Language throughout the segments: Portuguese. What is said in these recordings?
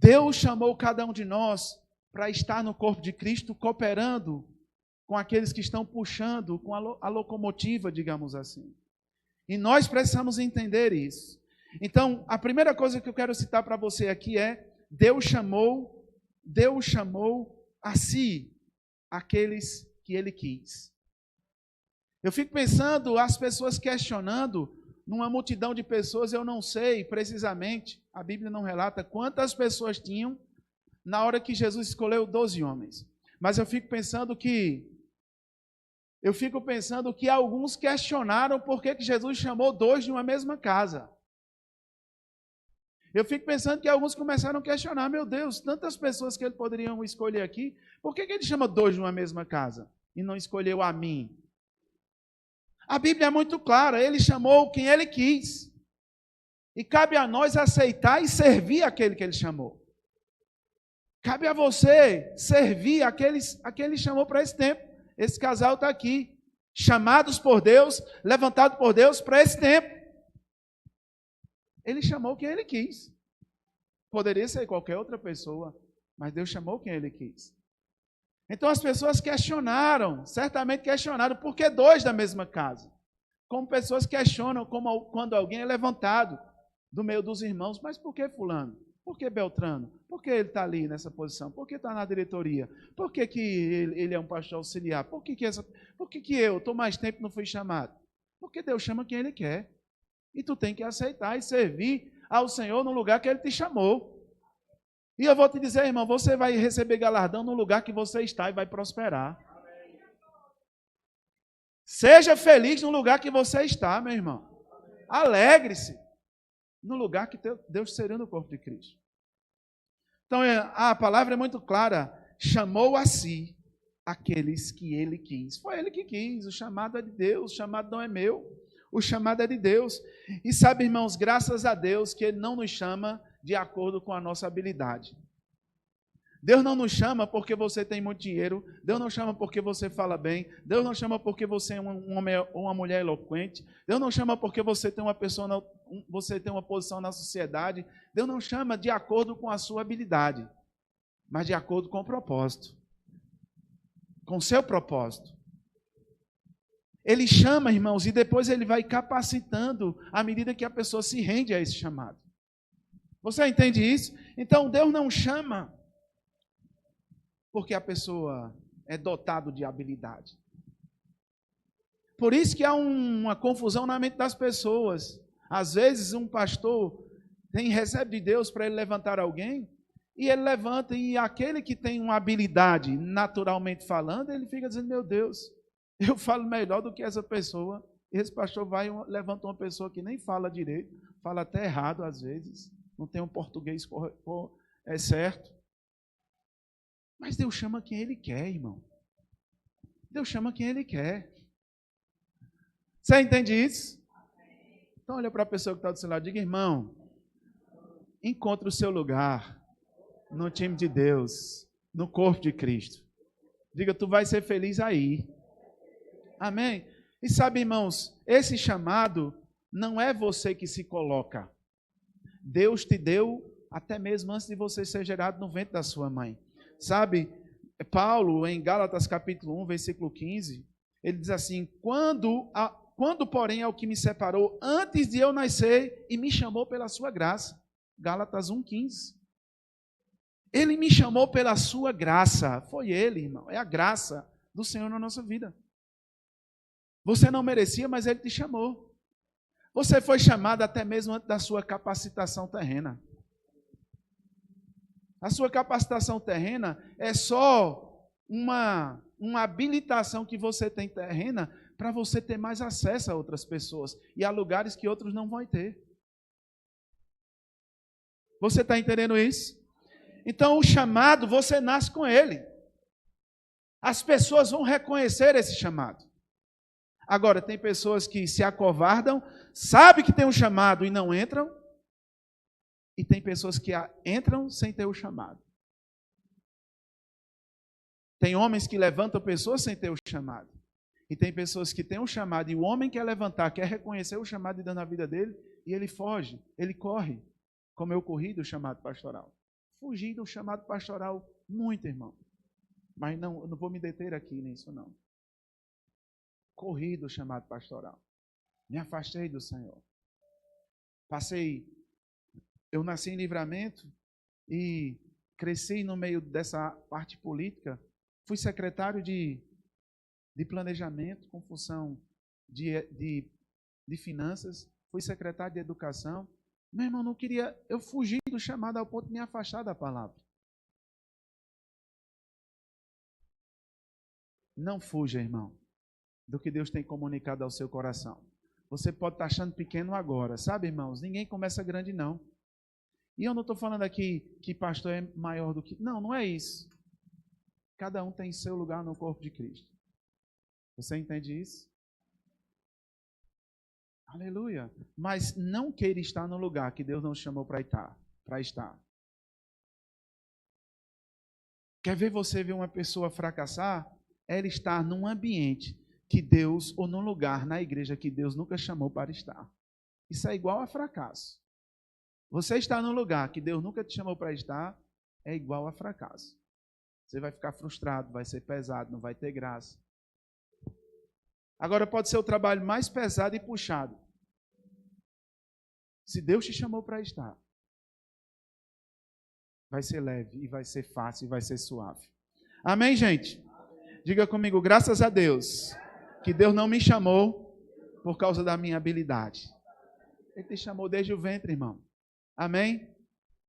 Deus chamou cada um de nós para estar no corpo de Cristo, cooperando com aqueles que estão puxando com a locomotiva, digamos assim. E nós precisamos entender isso. Então, a primeira coisa que eu quero citar para você aqui é: Deus chamou a si aqueles que Ele quis. Eu fico pensando, as pessoas questionando, numa multidão de pessoas, eu não sei precisamente, a Bíblia não relata quantas pessoas tinham na hora que Jesus escolheu 12 homens. Mas eu fico pensando que alguns questionaram por que Jesus chamou 2 de uma mesma casa. Eu fico pensando que alguns começaram a questionar: meu Deus, tantas pessoas que Ele poderia escolher aqui, por que Ele chama 2 de uma mesma casa e não escolheu a mim? A Bíblia é muito clara, Ele chamou quem Ele quis. E cabe a nós aceitar e servir aquele que Ele chamou. Cabe a você servir aqueles que Ele chamou para esse tempo. Esse casal está aqui, chamados por Deus, levantado por Deus para esse tempo. Ele chamou quem Ele quis. Poderia ser qualquer outra pessoa, mas Deus chamou quem Ele quis. Então as pessoas questionaram, certamente questionaram, por que 2 da mesma casa? Como pessoas questionam quando alguém é levantado do meio dos irmãos: mas por que fulano? Por que Beltrano? Por que ele está ali nessa posição? Por que está na diretoria? Por que ele é um pastor auxiliar? Por que eu estou mais tempo não fui chamado? Porque Deus chama quem Ele quer. E tu tem que aceitar e servir ao Senhor no lugar que Ele te chamou. E eu vou te dizer, irmão, você vai receber galardão no lugar que você está e vai prosperar. Seja feliz no lugar que você está, meu irmão. Alegre-se no lugar que Deus seria no corpo de Cristo. Então, a palavra é muito clara. Chamou a si aqueles que Ele quis. Foi Ele que quis. O chamado é de Deus. O chamado não é meu. O chamado é de Deus. E sabe, irmãos, graças a Deus que Ele não nos chama de acordo com a nossa habilidade. Deus não nos chama porque você tem muito dinheiro. Deus não chama porque você fala bem. Deus não chama porque você é um homem ou uma mulher eloquente. Deus não chama porque você tem uma posição na sociedade. Deus não chama de acordo com a sua habilidade, mas de acordo com o propósito. Com o seu propósito. Ele chama, irmãos, e depois Ele vai capacitando à medida que a pessoa se rende a esse chamado. Você entende isso? Então, Deus não chama porque a pessoa é dotada de habilidade. Por isso que há uma confusão na mente das pessoas. Às vezes, um pastor recebe de Deus para ele levantar alguém, e ele levanta, e aquele que tem uma habilidade, naturalmente falando, ele fica dizendo: meu Deus, eu falo melhor do que essa pessoa. Esse pastor levanta uma pessoa que nem fala direito, fala até errado às vezes, não tem um português certo. Mas Deus chama quem Ele quer, irmão. Deus chama quem Ele quer. Você entende isso? Então olha para a pessoa que está do seu lado e diga: irmão, encontre o seu lugar no time de Deus, no corpo de Cristo. Diga: tu vai ser feliz aí. Amém? E sabe, irmãos, esse chamado não é você que se coloca. Deus te deu até mesmo antes de você ser gerado no ventre da sua mãe. Sabe, Paulo, em Gálatas capítulo 1, versículo 15, ele diz assim: quando, porém, é o que me separou antes de eu nascer e me chamou pela sua graça. Gálatas 1,15. Ele me chamou pela sua graça. Foi Ele, irmão. É a graça do Senhor na nossa vida. Você não merecia, mas Ele te chamou. Você foi chamado até mesmo antes da sua capacitação terrena. A sua capacitação terrena é só uma habilitação que você tem terrena para você ter mais acesso a outras pessoas e a lugares que outros não vão ter. Você está entendendo isso? Então, o chamado, você nasce com ele. As pessoas vão reconhecer esse chamado. Agora, tem pessoas que se acovardam, sabem que tem um chamado e não entram. E tem pessoas que entram sem ter o chamado. Tem homens que levantam pessoas sem ter o chamado. E tem pessoas que têm um chamado e o homem quer levantar, quer reconhecer o chamado de Deus na vida dele, e ele foge, ele corre, como eu corri do chamado pastoral. fugi do chamado pastoral muito, irmão. Mas não, eu não vou me deter aqui nisso, não. Corri do chamado pastoral. Me afastei do Senhor. Eu nasci em Livramento e cresci no meio dessa parte política. Fui secretário de planejamento com função de finanças. Fui secretário de educação. Meu irmão, não queria, eu fugi do chamado ao ponto de me afastar da palavra. Não fuja, irmão, do que Deus tem comunicado ao seu coração. Você pode estar achando pequeno agora, sabe, irmãos? Ninguém começa grande, não. E eu não estou falando aqui que pastor é maior do que... Não, não é isso. Cada um tem seu lugar no corpo de Cristo. Você entende isso? Aleluia. Mas não queira estar no lugar que Deus não chamou para estar. Quer ver você ver uma pessoa fracassar? Ela estar num ambiente que Deus, ou num lugar na igreja que Deus nunca chamou para estar. Isso é igual a fracasso. Você está num lugar que Deus nunca te chamou para estar, é igual a fracasso. Você vai ficar frustrado, vai ser pesado, não vai ter graça. Agora pode ser o trabalho mais pesado e puxado. Se Deus te chamou para estar, vai ser leve, e vai ser fácil, e vai ser suave. Amém, gente? Diga comigo, graças a Deus, que Deus não me chamou por causa da minha habilidade. Ele te chamou desde o ventre, irmão. Amém?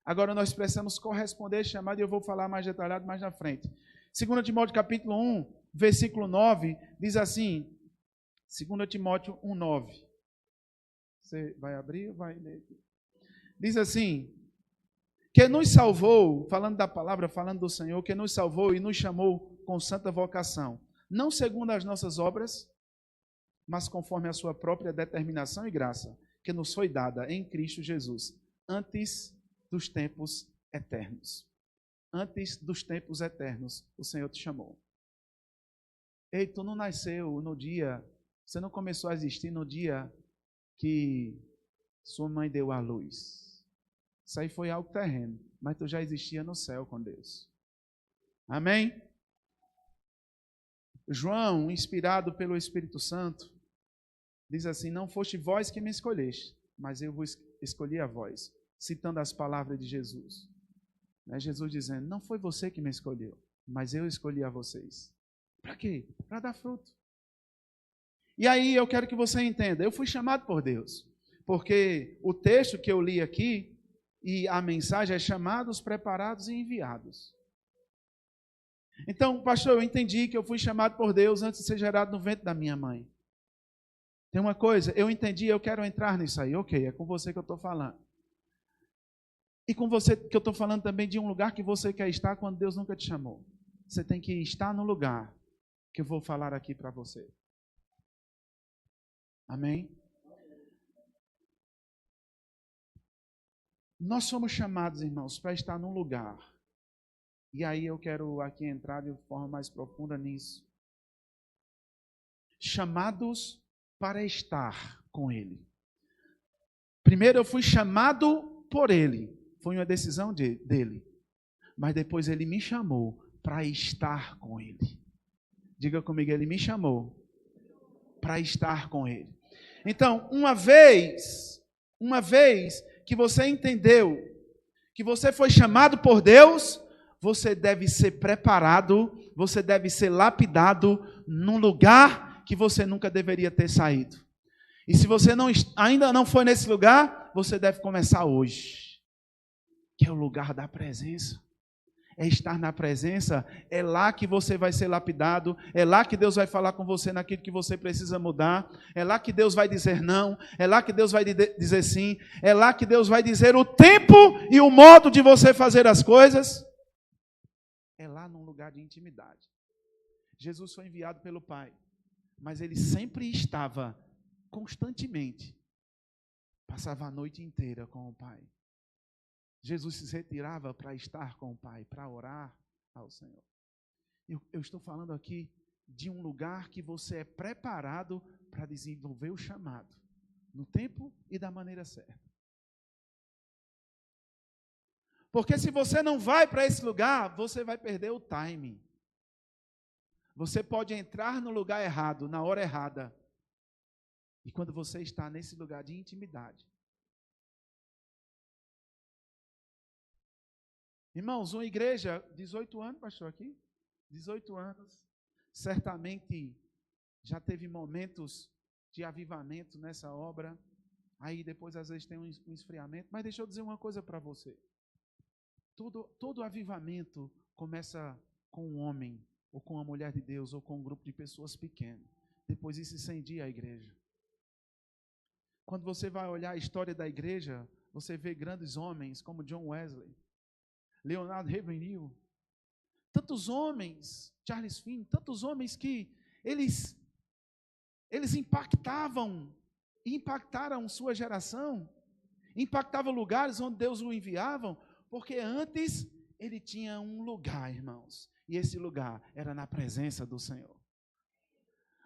Agora nós precisamos corresponder a esse chamado e eu vou falar mais detalhado mais na frente. 2 Timóteo capítulo 1, versículo 9, diz assim, 2 Timóteo 1, 9. Você vai abrir ou vai ler? Diz assim, que nos salvou, falando da palavra, falando do Senhor, que nos salvou e nos chamou com santa vocação, não segundo as nossas obras, mas conforme a sua própria determinação e graça, que nos foi dada em Cristo Jesus, antes dos tempos eternos. Antes dos tempos eternos, o Senhor te chamou. Ei, tu não nasceu no dia, você não começou a existir no dia que sua mãe deu à luz. Isso aí foi algo terreno, mas tu já existia no céu com Deus. Amém? João, inspirado pelo Espírito Santo, diz assim, não foste vós que me escolheste, mas eu vos escolhi a vós, citando as palavras de Jesus. Jesus dizendo, não foi você que me escolheu, mas eu escolhi a vocês. Para quê? Para dar fruto. E aí eu quero que você entenda, eu fui chamado por Deus, porque o texto que eu li aqui, e a mensagem é chamados, preparados e enviados. Então, pastor, eu entendi que eu fui chamado por Deus antes de ser gerado no ventre da minha mãe. Tem uma coisa, eu entendi, eu quero entrar nisso aí. Ok, é com você que eu estou falando. E com você que eu estou falando também de um lugar que você quer estar quando Deus nunca te chamou. Você tem que estar no lugar que eu vou falar aqui para você. Amém? Nós somos chamados, irmãos, para estar num lugar. E aí eu quero aqui entrar de forma mais profunda nisso. Chamados para estar com Ele. Primeiro eu fui chamado por Ele. Foi uma decisão dele. Mas depois Ele me chamou para estar com Ele. Diga comigo, Ele me chamou para estar com Ele. Então, uma vez que você entendeu que você foi chamado por Deus, você deve ser preparado, você deve ser lapidado num lugar que você nunca deveria ter saído. E se você ainda não foi nesse lugar, você deve começar hoje, que é o lugar da presença. É estar na presença, é lá que você vai ser lapidado, é lá que Deus vai falar com você naquilo que você precisa mudar, é lá que Deus vai dizer não, é lá que Deus vai dizer sim, é lá que Deus vai dizer o tempo e o modo de você fazer as coisas. É lá num lugar de intimidade. Jesus foi enviado pelo Pai, mas Ele sempre estava constantemente, passava a noite inteira com o Pai. Jesus se retirava para estar com o Pai, para orar ao Senhor. Eu estou falando aqui de um lugar que você é preparado para desenvolver o chamado, no tempo e da maneira certa. Porque se você não vai para esse lugar, você vai perder o timing. Você pode entrar no lugar errado, na hora errada. E quando você está nesse lugar de intimidade. Irmãos, uma igreja, 18 anos, pastor, aqui? 18 anos. Certamente já teve momentos de avivamento nessa obra. Aí depois às vezes tem um esfriamento. Mas deixa eu dizer uma coisa para você. Todo avivamento começa com um homem, ou com uma mulher de Deus, ou com um grupo de pessoas pequeno. Depois isso incendia a igreja. Quando você vai olhar a história da igreja, você vê grandes homens como John Wesley, Leonard Ravenhill, tantos homens, Charles Finney, tantos homens que eles impactavam, impactaram sua geração, impactavam lugares onde Deus o enviava, porque antes ele tinha um lugar, irmãos, e esse lugar era na presença do Senhor.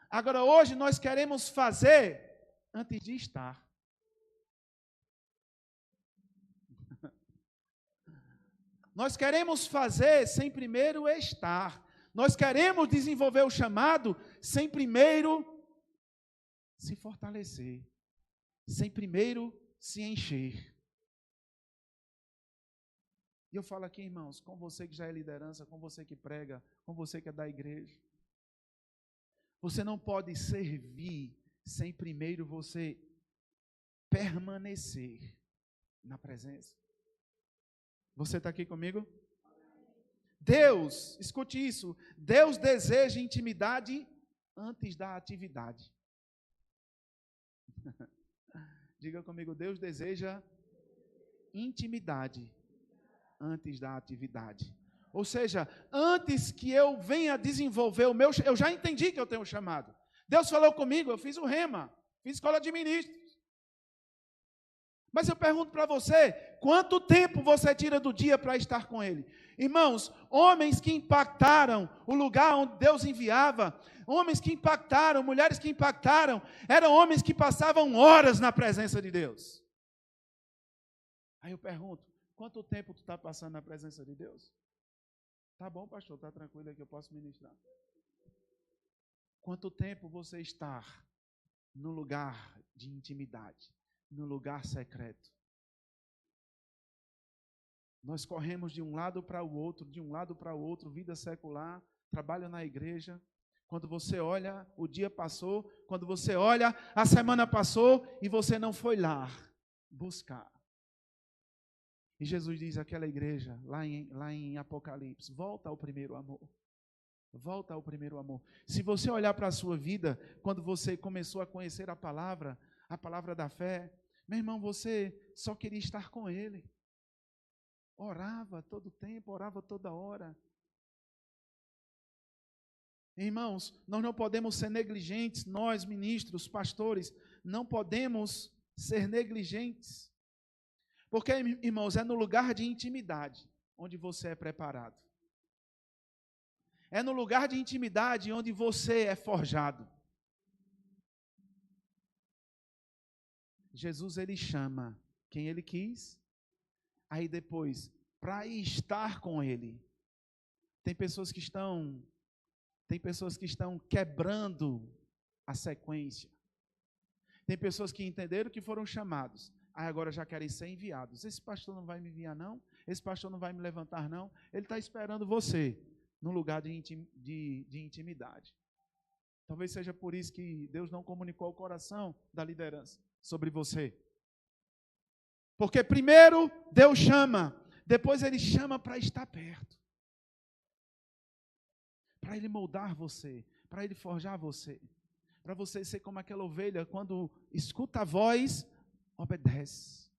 Agora hoje nós queremos fazer antes de estar. Nós queremos fazer sem primeiro estar. Nós queremos desenvolver o chamado sem primeiro se fortalecer, sem primeiro se encher. E eu falo aqui, irmãos, com você que já é liderança, com você que prega, com você que é da igreja. Você não pode servir sem primeiro você permanecer na presença. Você está aqui comigo? Deus, escute isso, Deus deseja intimidade antes da atividade. Diga comigo, Deus deseja intimidade antes da atividade. Ou seja, antes que eu venha desenvolver o meu, eu já entendi que eu tenho um chamado. Deus falou comigo, eu fiz o rema, fiz escola de ministros. Mas eu pergunto para você, quanto tempo você tira do dia para estar com Ele? Irmãos, homens que impactaram o lugar onde Deus enviava, homens que impactaram, mulheres que impactaram, eram homens que passavam horas na presença de Deus. Aí eu pergunto, quanto tempo tu está passando na presença de Deus? Tá bom, pastor, está tranquilo aqui, eu posso ministrar. Quanto tempo você está no lugar de intimidade? No lugar secreto. Nós corremos de um lado para o outro, vida secular, trabalho na igreja. Quando você olha, o dia passou, quando você olha, a semana passou e você não foi lá buscar. E Jesus diz àquela igreja, lá em Apocalipse, volta ao primeiro amor. Volta ao primeiro amor. Se você olhar para a sua vida, quando você começou a conhecer a palavra da fé, meu irmão, você só queria estar com Ele. Orava todo tempo, orava toda hora. Irmãos, nós não podemos ser negligentes, nós ministros, pastores, não podemos ser negligentes. Porque, irmãos, é no lugar de intimidade onde você é preparado. É no lugar de intimidade onde você é forjado. Jesus, Ele chama quem Ele quis, aí depois, para estar com Ele. Tem pessoas que estão quebrando a sequência. Tem pessoas que entenderam que foram chamados, aí agora já querem ser enviados. Esse pastor não vai me enviar não, esse pastor não vai me levantar não, ele está esperando você, num lugar de intimidade. Talvez seja por isso que Deus não comunicou o coração da liderança sobre você. Porque primeiro Deus chama, depois Ele chama para estar perto. Para Ele moldar você, para Ele forjar você. Para você ser como aquela ovelha, quando escuta a voz, obedece.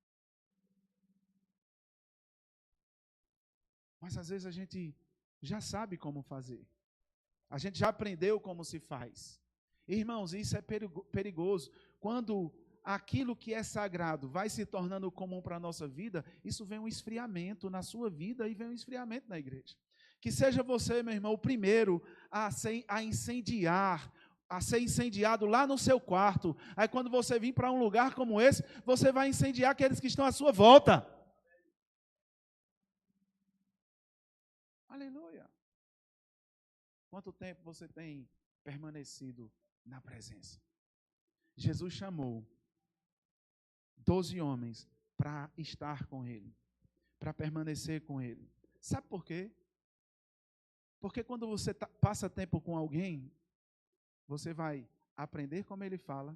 Mas às vezes a gente já sabe como fazer. A gente já aprendeu como se faz. Irmãos, isso é perigoso. Quando aquilo que é sagrado vai se tornando comum para a nossa vida, isso vem um esfriamento na sua vida e vem um esfriamento na igreja. Que seja você, meu irmão, o primeiro a incendiar, a ser incendiado lá no seu quarto. Aí quando você vir para um lugar como esse, você vai incendiar aqueles que estão à sua volta. Aleluia. Quanto tempo você tem permanecido na presença? Jesus chamou 12 homens para estar com ele, para permanecer com ele. Sabe por quê? Porque quando você passa tempo com alguém, você vai aprender como ele fala,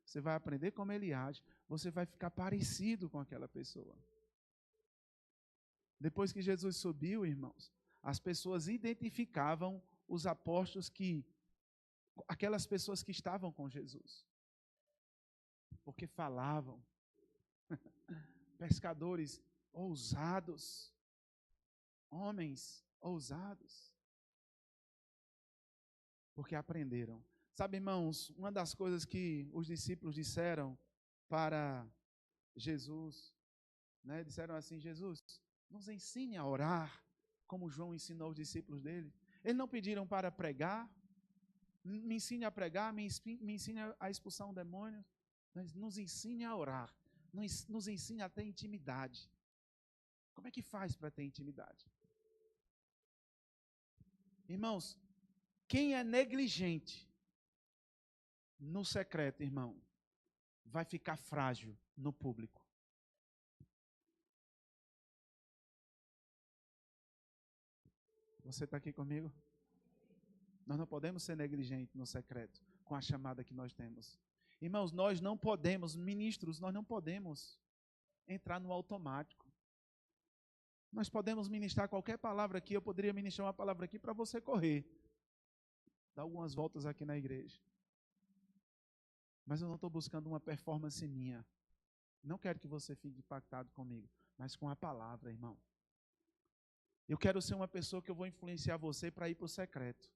você vai aprender como ele age, você vai ficar parecido com aquela pessoa. Depois que Jesus subiu, irmãos, as pessoas identificavam os apóstolos aquelas pessoas que estavam com Jesus. Porque falavam, pescadores ousados, homens ousados, porque aprenderam. Sabe, irmãos, uma das coisas que os discípulos disseram para Jesus, né, disseram assim: Jesus, nos ensine a orar, como João ensinou os discípulos dele. Eles não pediram para pregar, me ensine a pregar, me ensine a expulsar um demônio, mas nos ensine a orar, nos ensine a ter intimidade. Como é que faz para ter intimidade? Irmãos, quem é negligente no secreto, irmão, vai ficar frágil no público. Você está aqui comigo? Nós não podemos ser negligentes no secreto, com a chamada que nós temos. Irmãos, nós não podemos, ministros, nós não podemos entrar no automático. Nós podemos ministrar qualquer palavra aqui, eu poderia ministrar uma palavra aqui para você correr, dar algumas voltas aqui na igreja. Mas eu não estou buscando uma performance minha. Não quero que você fique impactado comigo, mas com a palavra, irmão. Eu quero ser uma pessoa que eu vou influenciar você para ir para o secreto.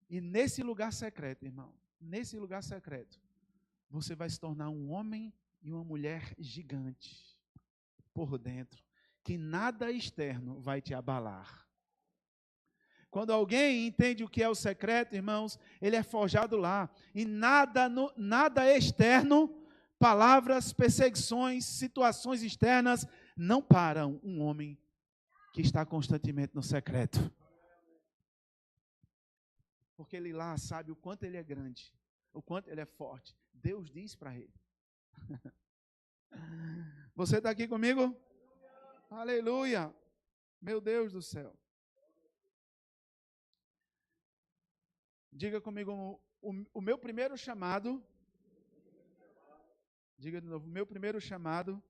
E nesse lugar secreto, irmão, nesse lugar secreto, você vai se tornar um homem e uma mulher gigante por dentro, que nada externo vai te abalar. Quando alguém entende o que é o secreto, irmãos, ele é forjado lá. E nada externo, palavras, perseguições, situações externas, não param um homem que está constantemente no secreto. Porque ele lá sabe o quanto ele é grande, o quanto ele é forte. Deus diz para ele. Você está aqui comigo? Aleluia! Meu Deus do céu. Diga comigo, o meu primeiro chamado, diga de novo, o meu primeiro chamado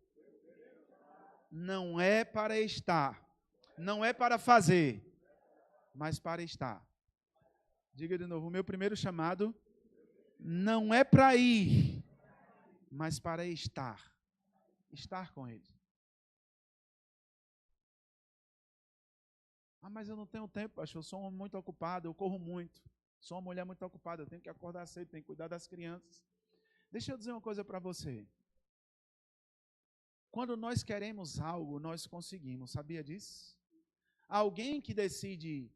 não é para estar, não é para fazer, mas para estar. Diga de novo, o meu primeiro chamado não é para ir, mas para estar com Ele. Ah, mas eu não tenho tempo, pastor, eu sou um homem muito ocupado, eu corro muito. Sou uma mulher muito ocupada, eu tenho que acordar cedo, tenho que cuidar das crianças. Deixa eu dizer uma coisa para você. Quando nós queremos algo, nós conseguimos, sabia disso? Alguém que decide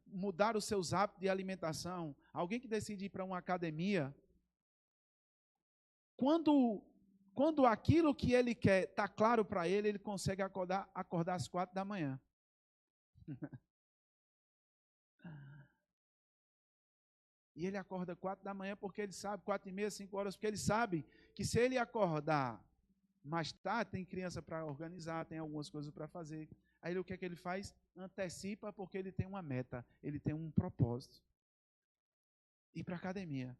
mudar os seus hábitos de alimentação, alguém que decide ir para uma academia, quando aquilo que ele quer está claro para ele, ele consegue acordar às 4 da manhã. E ele acorda 4 da manhã porque ele sabe, 4h30, 5 horas, porque ele sabe que se ele acordar mais tarde, tem criança para organizar, tem algumas coisas para fazer. Aí o que é que ele faz? Antecipa porque ele tem uma meta, ele tem um propósito. Ir para a academia.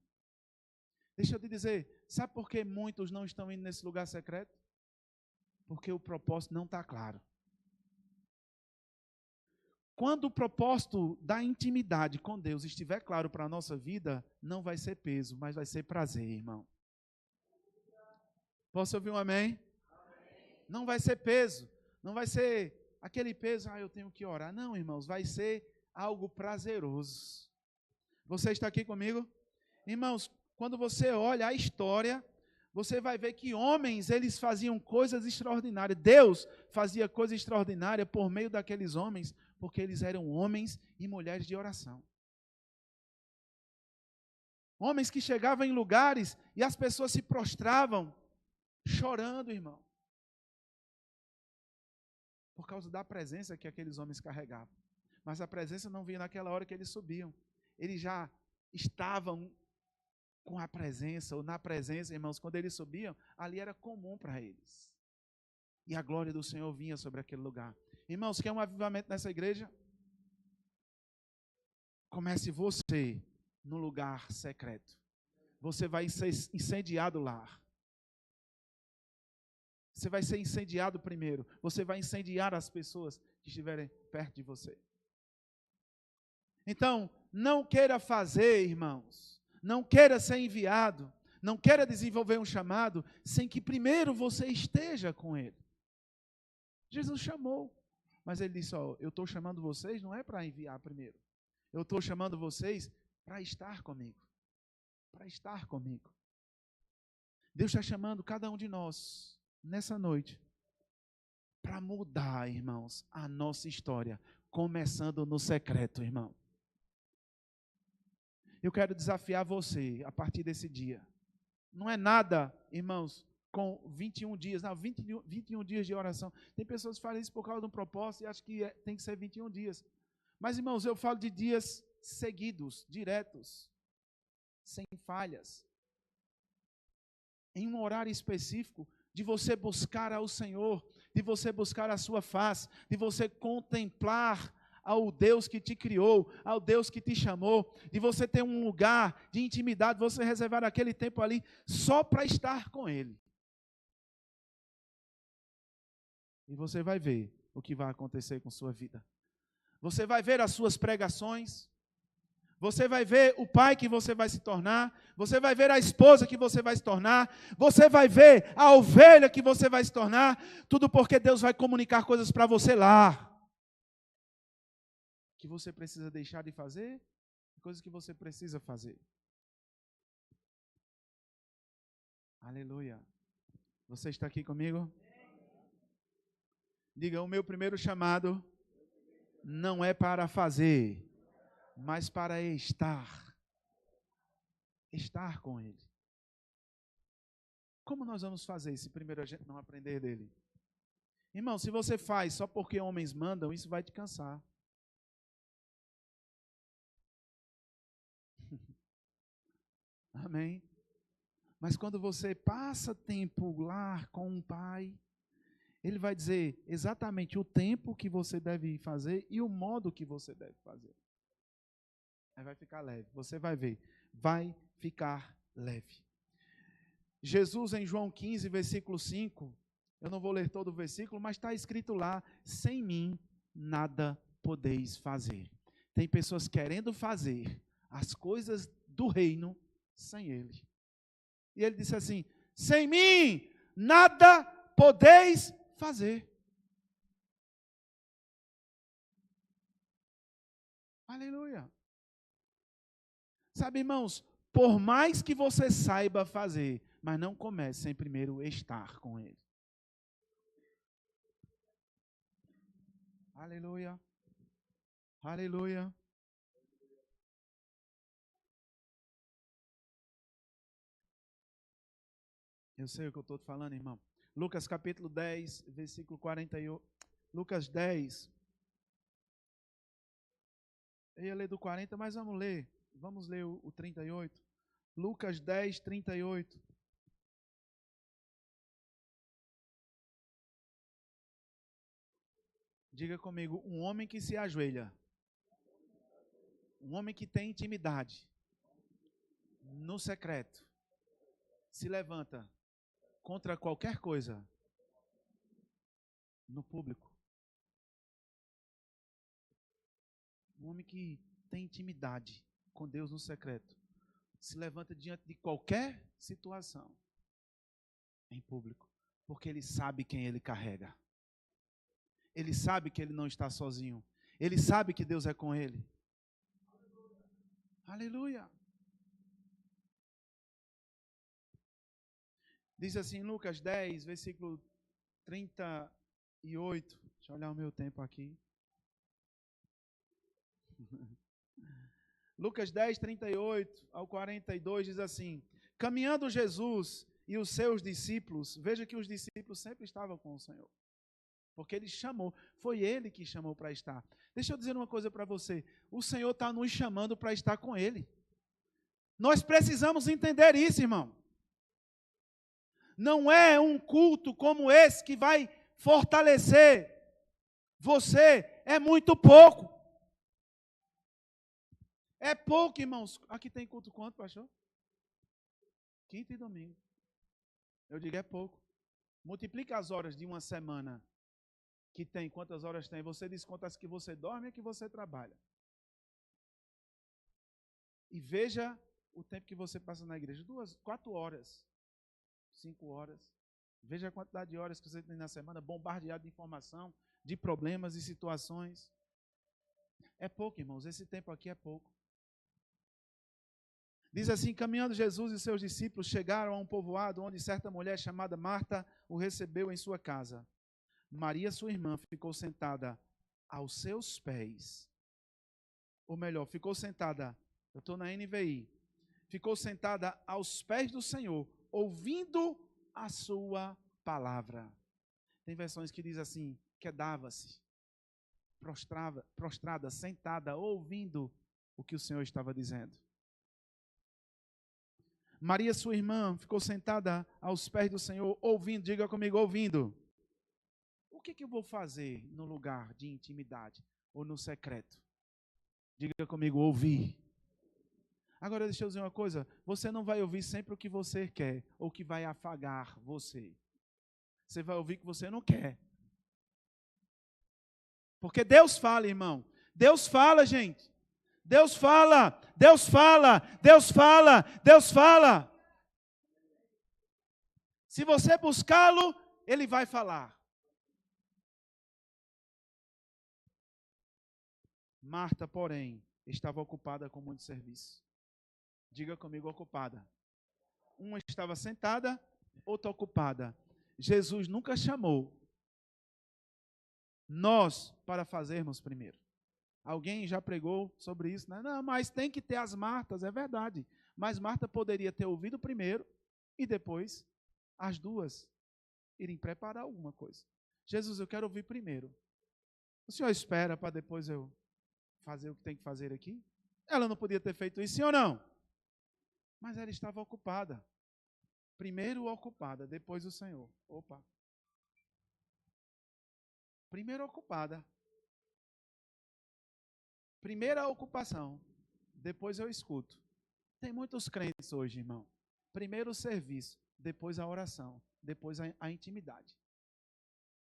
Deixa eu te dizer, sabe por que muitos não estão indo nesse lugar secreto? Porque o propósito não está claro. Quando o propósito da intimidade com Deus estiver claro para a nossa vida, não vai ser peso, mas vai ser prazer, irmão. Posso ouvir um amém? Amém. Não vai ser peso, não vai ser aquele peso, eu tenho que orar. Não, irmãos, vai ser algo prazeroso. Você está aqui comigo? Irmãos, quando você olha a história, você vai ver que homens, eles faziam coisas extraordinárias. Deus fazia coisas extraordinárias por meio daqueles homens, porque eles eram homens e mulheres de oração. Homens que chegavam em lugares e as pessoas se prostravam, chorando, irmão. por causa da presença que aqueles homens carregavam. Mas a presença não vinha naquela hora que eles subiam. Eles já estavam com a presença, ou na presença, irmãos, quando eles subiam, ali era comum para eles. E a glória do Senhor vinha sobre aquele lugar. Irmãos, quer um avivamento nessa igreja? Comece você no lugar secreto. Você vai ser incendiado lá. Você vai ser incendiado primeiro. Você vai incendiar as pessoas que estiverem perto de você. Então, não queira fazer, irmãos. Não queira ser enviado. Não queira desenvolver um chamado sem que primeiro você esteja com ele. Jesus chamou. Mas ele disse, eu estou chamando vocês não é para enviar primeiro. Eu estou chamando vocês para estar comigo. Para estar comigo. Deus está chamando cada um de nós, nessa noite, para mudar, irmãos, a nossa história, começando no secreto, irmão. Eu quero desafiar você, a partir desse dia. Não é nada, irmãos, com 21 dias, não, 21 dias de oração. Tem pessoas que falam isso por causa de um propósito e acham que tem que ser 21 dias. Mas, irmãos, eu falo de dias seguidos, diretos, sem falhas. Em um horário específico, de você buscar ao Senhor, de você buscar a sua face, de você contemplar ao Deus que te criou, ao Deus que te chamou, de você ter um lugar de intimidade, você reservar aquele tempo ali só para estar com Ele. E você vai ver o que vai acontecer com sua vida. Você vai ver as suas pregações, você vai ver o pai que você vai se tornar, você vai ver a esposa que você vai se tornar, você vai ver a ovelha que você vai se tornar, tudo porque Deus vai comunicar coisas para você lá, que você precisa deixar de fazer, coisas que você precisa fazer. Aleluia. Você está aqui comigo? Diga, o meu primeiro chamado não é para fazer, mas para estar. Estar com Ele. Como nós vamos fazer se primeiro a gente não aprender dele? Irmão, se você faz só porque homens mandam, isso vai te cansar. Amém? Mas quando você passa tempo lá com um pai, ele vai dizer exatamente o tempo que você deve fazer e o modo que você deve fazer. Aí vai ficar leve, você vai ver, vai ficar leve. Jesus em João 15, versículo 5, eu não vou ler todo o versículo, mas está escrito lá, sem mim nada podeis fazer. Tem pessoas querendo fazer as coisas do reino sem Ele. E Ele disse assim, sem mim nada podeis fazer. Aleluia. Sabe, irmãos, por mais que você saiba fazer, mas não comece sem primeiro estar com Ele. Aleluia. Aleluia. Eu sei o que eu estou falando, irmão. Lucas capítulo 10, versículo 48. Lucas 10. Eu ia ler do 40, mas vamos ler. Vamos ler o 38. Lucas 10, 38. Diga comigo, um homem que se ajoelha. Um homem que tem intimidade. No secreto. Se levanta contra qualquer coisa. No público. Um homem que tem intimidade com Deus no secreto. Se levanta diante de qualquer situação. Em público. Porque ele sabe quem ele carrega. Ele sabe que ele não está sozinho. Ele sabe que Deus é com ele. Aleluia. Diz assim, Lucas 10, versículo 38. Deixa eu olhar o meu tempo aqui. Lucas 10, 38 ao 42 diz assim, caminhando Jesus e os seus discípulos, veja que os discípulos sempre estavam com o Senhor. porque Ele chamou, foi Ele que chamou para estar. Deixa eu dizer uma coisa para você, o Senhor está nos chamando para estar com Ele. Nós precisamos entender isso, irmão. Não é um culto como esse que vai fortalecer você, é muito pouco. É pouco, irmãos. Aqui tem culto quanto, pastor? Quinta e domingo. Eu digo é pouco. Multiplica as horas de uma semana que tem, quantas horas tem? Você desconta as que você dorme e que você trabalha. E veja o tempo que você passa na igreja. 4 horas. 5 horas. Veja a quantidade de horas que você tem na semana, bombardeado de informação, de problemas e situações. É pouco, irmãos. Esse tempo aqui é pouco. Diz assim, caminhando Jesus e seus discípulos chegaram a um povoado onde certa mulher chamada Marta o recebeu em sua casa. Maria, sua irmã, ficou sentada aos seus pés. Ou melhor, ficou sentada, eu estou na NVI, ficou sentada aos pés do Senhor, ouvindo a sua palavra. Tem versões que diz assim, quedava-se, prostrada, sentada, ouvindo o que o Senhor estava dizendo. Maria, sua irmã, ficou sentada aos pés do Senhor, ouvindo, diga comigo, ouvindo. O que eu vou fazer no lugar de intimidade ou no secreto? Diga comigo, ouvir. Agora deixa eu dizer uma coisa, você não vai ouvir sempre o que você quer, ou que vai afagar você. Você vai ouvir o que você não quer. Porque Deus fala, irmão. Deus fala, gente. Deus fala, Deus fala, Deus fala, Deus fala. Se você buscá-lo, Ele vai falar. Marta, porém, estava ocupada com muito serviço. Diga comigo, ocupada. Uma estava sentada, outra ocupada. Jesus nunca chamou nós para fazermos primeiro. Alguém já pregou sobre isso, né? Não, mas tem que ter as Martas, é verdade. Mas Marta poderia ter ouvido primeiro e depois as duas irem preparar alguma coisa. Jesus, eu quero ouvir primeiro. O senhor espera para depois eu fazer o que tem que fazer aqui? Ela não podia ter feito isso, sim ou não? Mas ela estava ocupada. Primeiro ocupada, depois o Senhor. Opa. Primeiro ocupada. Primeira ocupação, depois eu escuto. Tem muitos crentes hoje, irmão. Primeiro o serviço, depois a oração, depois a intimidade,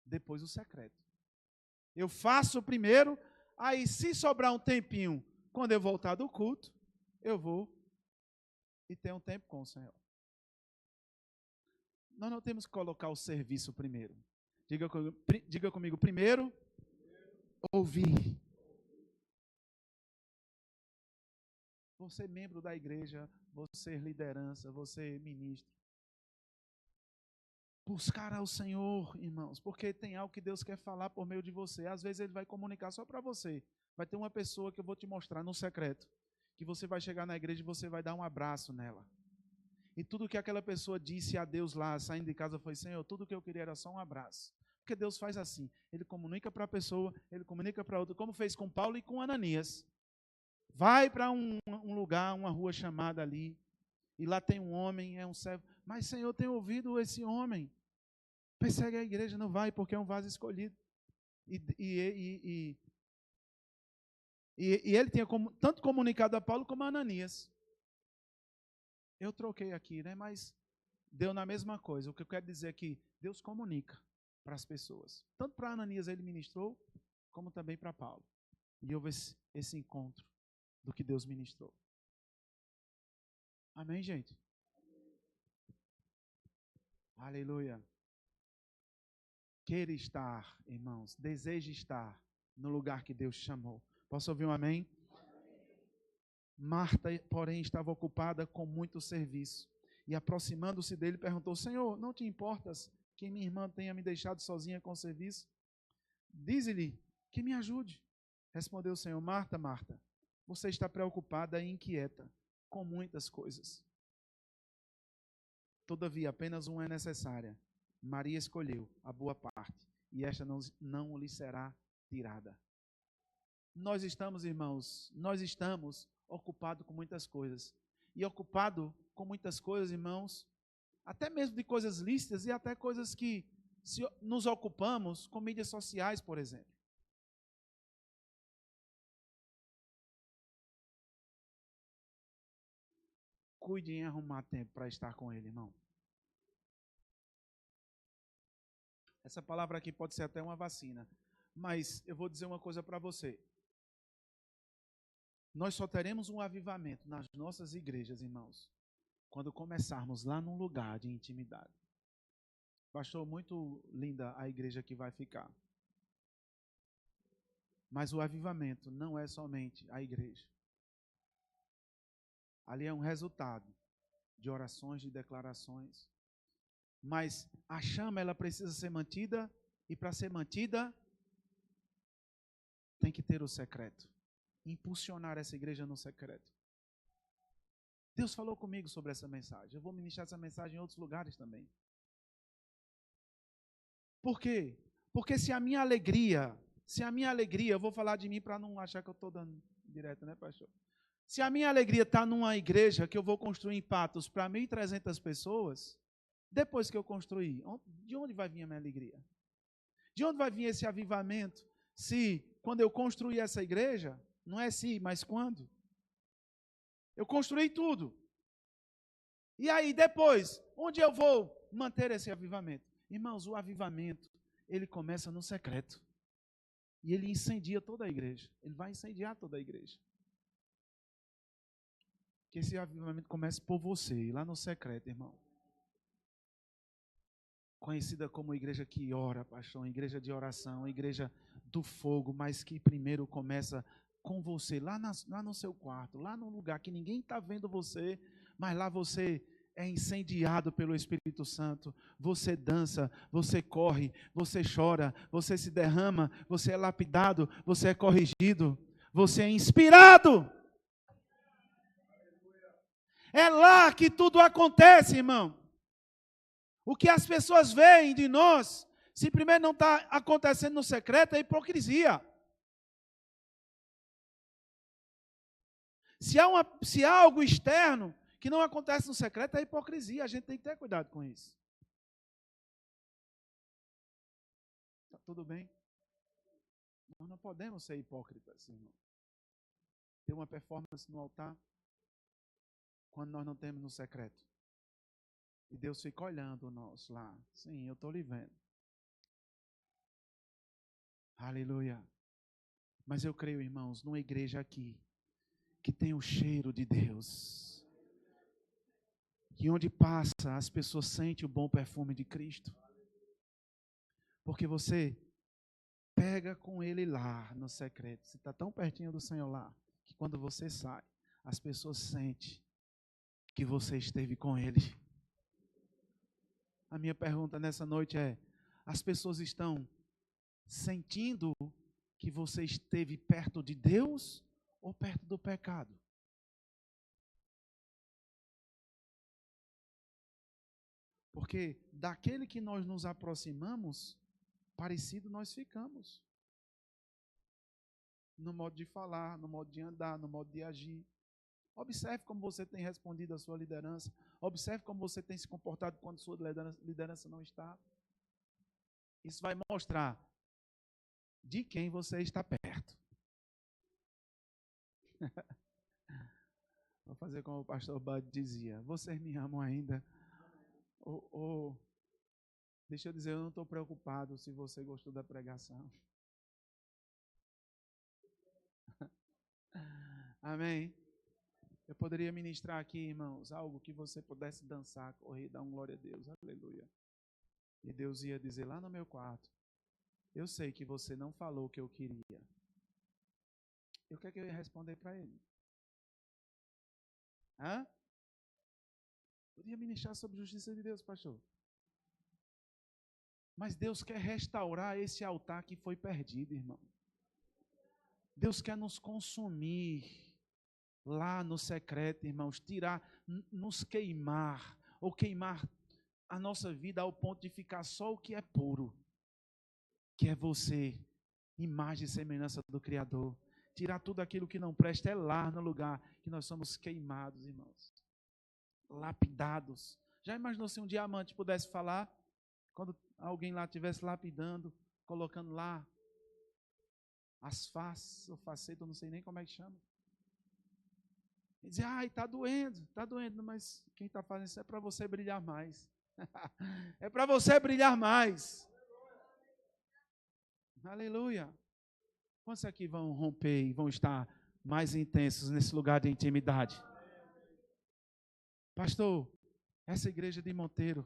depois o secreto. Eu faço primeiro, aí se sobrar um tempinho, quando eu voltar do culto, eu vou e tenho um tempo com o Senhor. Nós não temos que colocar o serviço primeiro. Diga comigo, primeiro, ouvir. Você é membro da igreja, você é liderança, você é ministro. Buscar ao Senhor, irmãos, porque tem algo que Deus quer falar por meio de você. Às vezes Ele vai comunicar só para você. Vai ter uma pessoa que eu vou te mostrar no secreto, que você vai chegar na igreja e você vai dar um abraço nela. E tudo que aquela pessoa disse a Deus lá, saindo de casa, foi, Senhor, tudo que eu queria era só um abraço. Porque Deus faz assim, Ele comunica para a pessoa, Ele comunica para outra, como fez com Paulo e com Ananias. Vai para um lugar, uma rua chamada ali, e lá tem um homem, é um servo. Mas, Senhor, tem ouvido esse homem. Persegue a igreja, não vai, porque é um vaso escolhido. E ele tinha tanto comunicado a Paulo como a Ananias. Eu troquei aqui, né? Mas deu na mesma coisa. O que eu quero dizer aqui, Deus comunica para as pessoas. Tanto para Ananias ele ministrou, como também para Paulo. E houve esse encontro do que Deus ministrou. Amém, gente? Aleluia. Queira estar, irmãos, deseje estar no lugar que Deus chamou. Posso ouvir um amém? Marta, porém, estava ocupada com muito serviço. E aproximando-se dele, perguntou, Senhor, não te importas que minha irmã tenha me deixado sozinha com o serviço? Dize-lhe que me ajude. Respondeu o Senhor, Marta, Marta, você está preocupada e inquieta com muitas coisas. Todavia, apenas uma é necessária. Maria escolheu a boa parte, e esta não lhe será tirada. Nós estamos, irmãos, ocupados com muitas coisas. E ocupado com muitas coisas, irmãos, até mesmo de coisas lícitas e até coisas que nos ocupamos com mídias sociais, por exemplo. Cuide em arrumar tempo para estar com Ele, irmão. Essa palavra aqui pode ser até uma vacina, mas eu vou dizer uma coisa para você. Nós só teremos um avivamento nas nossas igrejas, irmãos, quando começarmos lá num lugar de intimidade. Pastor, muito linda a igreja que vai ficar. Mas o avivamento não é somente a igreja. Ali é um resultado de orações, de declarações. Mas a chama, ela precisa ser mantida, e para ser mantida, tem que ter o secreto. Impulsionar essa igreja no secreto. Deus falou comigo sobre essa mensagem. Eu vou ministrar essa mensagem em outros lugares também. Por quê? Porque se a minha alegria, eu vou falar de mim para não achar que eu estou dando direto, né, pastor? Se a minha alegria está numa igreja que eu vou construir em Patos para 1.300 pessoas, depois que eu construir, de onde vai vir a minha alegria? De onde vai vir esse avivamento? Se, quando eu construir essa igreja, não é se, mas quando? Eu construí tudo. E aí, depois, onde eu vou manter esse avivamento? Irmãos, o avivamento, ele começa no secreto. E ele incendia toda a igreja. Ele vai incendiar toda a igreja. Que esse avivamento comece por você, lá no secreto, irmão. Conhecida como igreja que ora, pastor, igreja de oração, igreja do fogo, mas que primeiro começa com você, lá no seu quarto, lá no lugar que ninguém está vendo você, mas lá você é incendiado pelo Espírito Santo, você dança, você corre, você chora, você se derrama, você é lapidado, você é corrigido, você é inspirado. É lá que tudo acontece, irmão. O que as pessoas veem de nós, se primeiro não está acontecendo no secreto, é hipocrisia. Se há algo externo que não acontece no secreto, é hipocrisia. A gente tem que ter cuidado com isso. Tá tudo bem? Nós não podemos ser hipócritas, irmão. Ter uma performance no altar quando nós não temos no secreto. E Deus fica olhando nós lá. Sim, eu estou lhe vendo. Aleluia. Mas eu creio, irmãos, numa igreja aqui, que tem o cheiro de Deus. Que onde passa, as pessoas sentem o bom perfume de Cristo. Porque você pega com Ele lá no secreto. Você está tão pertinho do Senhor lá, que quando você sai, as pessoas sentem que você esteve com Ele. A minha pergunta nessa noite é: as pessoas estão sentindo que você esteve perto de Deus ou perto do pecado? Porque daquele que nós nos aproximamos, parecido nós ficamos. No modo de falar, no modo de andar, no modo de agir. Observe como você tem respondido à sua liderança. Observe como você tem se comportado quando sua liderança não está. Isso vai mostrar de quem você está perto. Vou fazer como o pastor Bud dizia: vocês me amam ainda? Deixa eu dizer, eu não estou preocupado se você gostou da pregação. Amém? Eu poderia ministrar aqui, irmãos, algo que você pudesse dançar, correr, dar glória a Deus. Aleluia. E Deus ia dizer lá no meu quarto: eu sei que você não falou o que eu queria. E o que é que eu ia responder para ele? Podia ministrar sobre a justiça de Deus, pastor. Mas Deus quer restaurar esse altar que foi perdido, irmão. Deus quer nos consumir lá no secreto, irmãos, nos queimar, ou queimar a nossa vida ao ponto de ficar só o que é puro. que é você, imagem e semelhança do Criador. Tirar tudo aquilo que não presta é lá no lugar que nós somos queimados, irmãos. Lapidados. Já imaginou se um diamante pudesse falar? Quando alguém lá estivesse lapidando, colocando lá as faces, ou faceta, eu não sei nem como é que chama. E dizer, ai, está doendo, mas quem está fazendo isso é para você brilhar mais. É para você brilhar mais. Aleluia. Quantos aqui vão romper e vão estar mais intensos nesse lugar de intimidade? Pastor, essa igreja de Monteiro,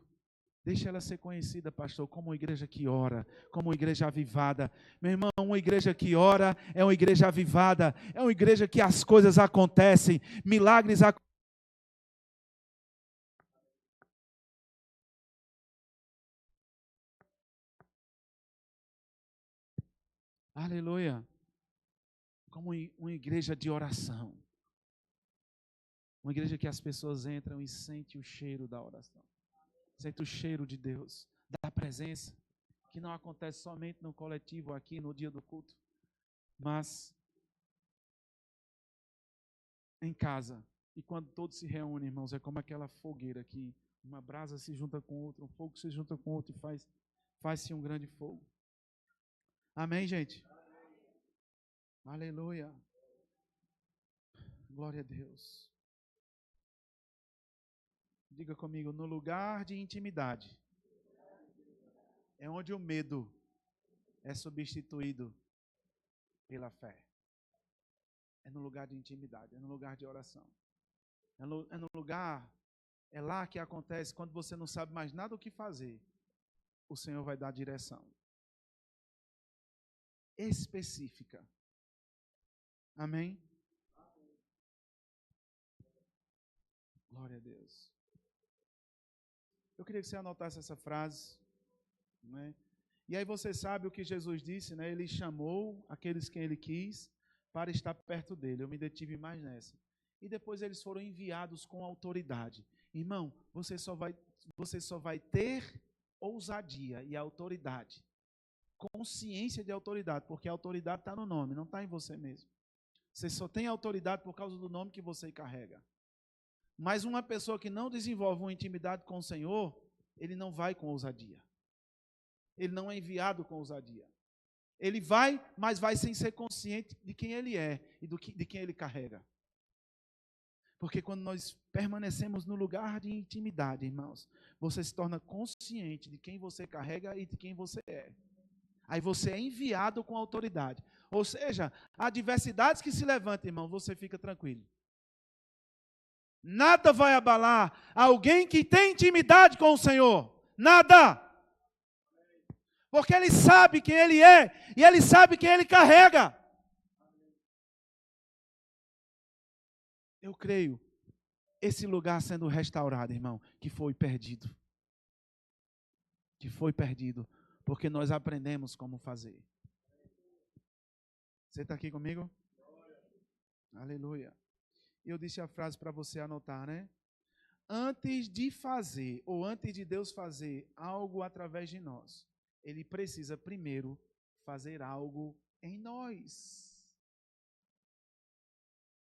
deixa ela ser conhecida, pastor, como uma igreja que ora, como uma igreja avivada. Meu irmão, uma igreja que ora é uma igreja avivada, é uma igreja que as coisas acontecem, milagres acontecem. Aleluia. Como uma igreja de oração. Uma igreja que as pessoas entram e sentem o cheiro da oração. Sentem o cheiro de Deus, da presença, que não acontece somente no coletivo aqui, no dia do culto, mas em casa. E quando todos se reúnem, irmãos, é como aquela fogueira que uma brasa se junta com outra, um fogo se junta com outro e faz-se um grande fogo. Amém, gente? Aleluia. Glória a Deus. Diga comigo, no lugar de intimidade, é onde o medo é substituído pela fé. É no lugar de intimidade, é no lugar de oração. É no lugar, é lá que acontece, quando você não sabe mais nada o que fazer, o Senhor vai dar direção específica. Amém? Glória a Deus. Eu queria que você anotasse essa frase, né? E aí você sabe o que Jesus disse, né? Ele chamou aqueles que ele quis para estar perto dele. Eu me detive mais nessa. E depois eles foram enviados com autoridade. Irmão, você só vai ter ousadia e autoridade, consciência de autoridade, porque a autoridade está no nome, não está em você mesmo. Você só tem autoridade por causa do nome que você carrega. Mas uma pessoa que não desenvolve uma intimidade com o Senhor, ele não vai com ousadia. Ele não é enviado com ousadia. Ele vai, mas vai sem ser consciente de quem ele é e de quem ele carrega. Porque quando nós permanecemos no lugar de intimidade, irmãos, você se torna consciente de quem você carrega e de quem você é. Aí você é enviado com autoridade. Ou seja, adversidades que se levantam, irmão, você fica tranquilo. Nada vai abalar alguém que tem intimidade com o Senhor. Nada. Porque ele sabe quem ele é e ele sabe quem ele carrega. Eu creio, esse lugar sendo restaurado, irmão, que foi perdido. Que foi perdido, porque nós aprendemos como fazer. Você está aqui comigo? Aleluia. Eu disse a frase para você anotar, né? Antes de fazer, ou antes de Deus fazer algo através de nós, Ele precisa primeiro fazer algo em nós.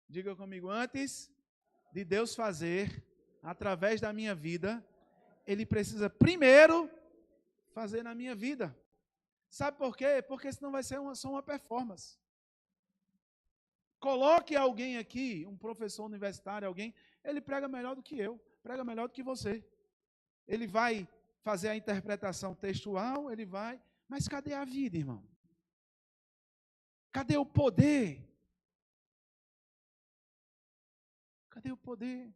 Diga comigo, antes de Deus fazer através da minha vida, Ele precisa primeiro fazer na minha vida. Sabe por quê? Porque senão vai ser só uma performance. Coloque alguém aqui, um professor universitário, alguém, ele prega melhor do que eu, prega melhor do que você. Ele vai fazer a interpretação textual, ele vai, mas cadê a vida, irmão? Cadê o poder? Cadê o poder?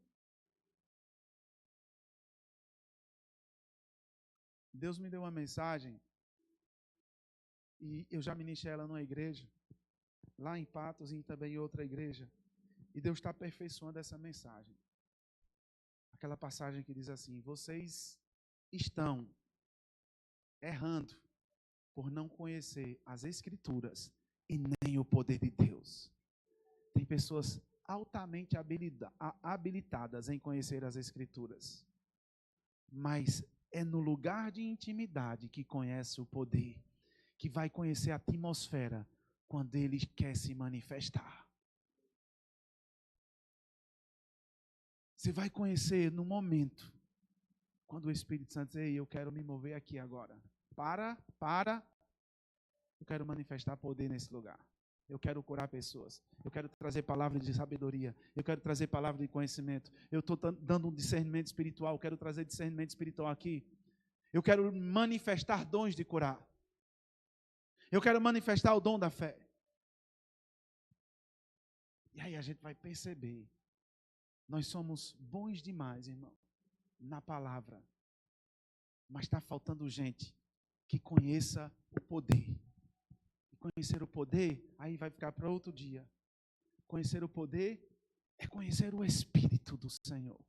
Deus me deu uma mensagem, e eu já ministrei ela numa igreja, lá em Patos e também em outra igreja, e Deus está aperfeiçoando essa mensagem. Aquela passagem que diz assim, vocês estão errando por não conhecer as Escrituras e nem o poder de Deus. Tem pessoas altamente habilitadas em conhecer as Escrituras, mas é no lugar de intimidade que conhece o poder, que vai conhecer a atmosfera quando Ele quer se manifestar. Você vai conhecer no momento, quando o Espírito Santo diz, ei, eu quero me mover aqui agora. Para. Eu quero manifestar poder nesse lugar. Eu quero curar pessoas. Eu quero trazer palavras de sabedoria. Eu quero trazer palavras de conhecimento. Eu estou dando um discernimento espiritual. Eu quero trazer discernimento espiritual aqui. Eu quero manifestar dons de curar. Eu quero manifestar o dom da fé. E aí a gente vai perceber. Nós somos bons demais, irmão, na palavra. Mas está faltando gente que conheça o poder. E conhecer o poder, aí vai ficar para outro dia. Conhecer o poder é conhecer o Espírito do Senhor.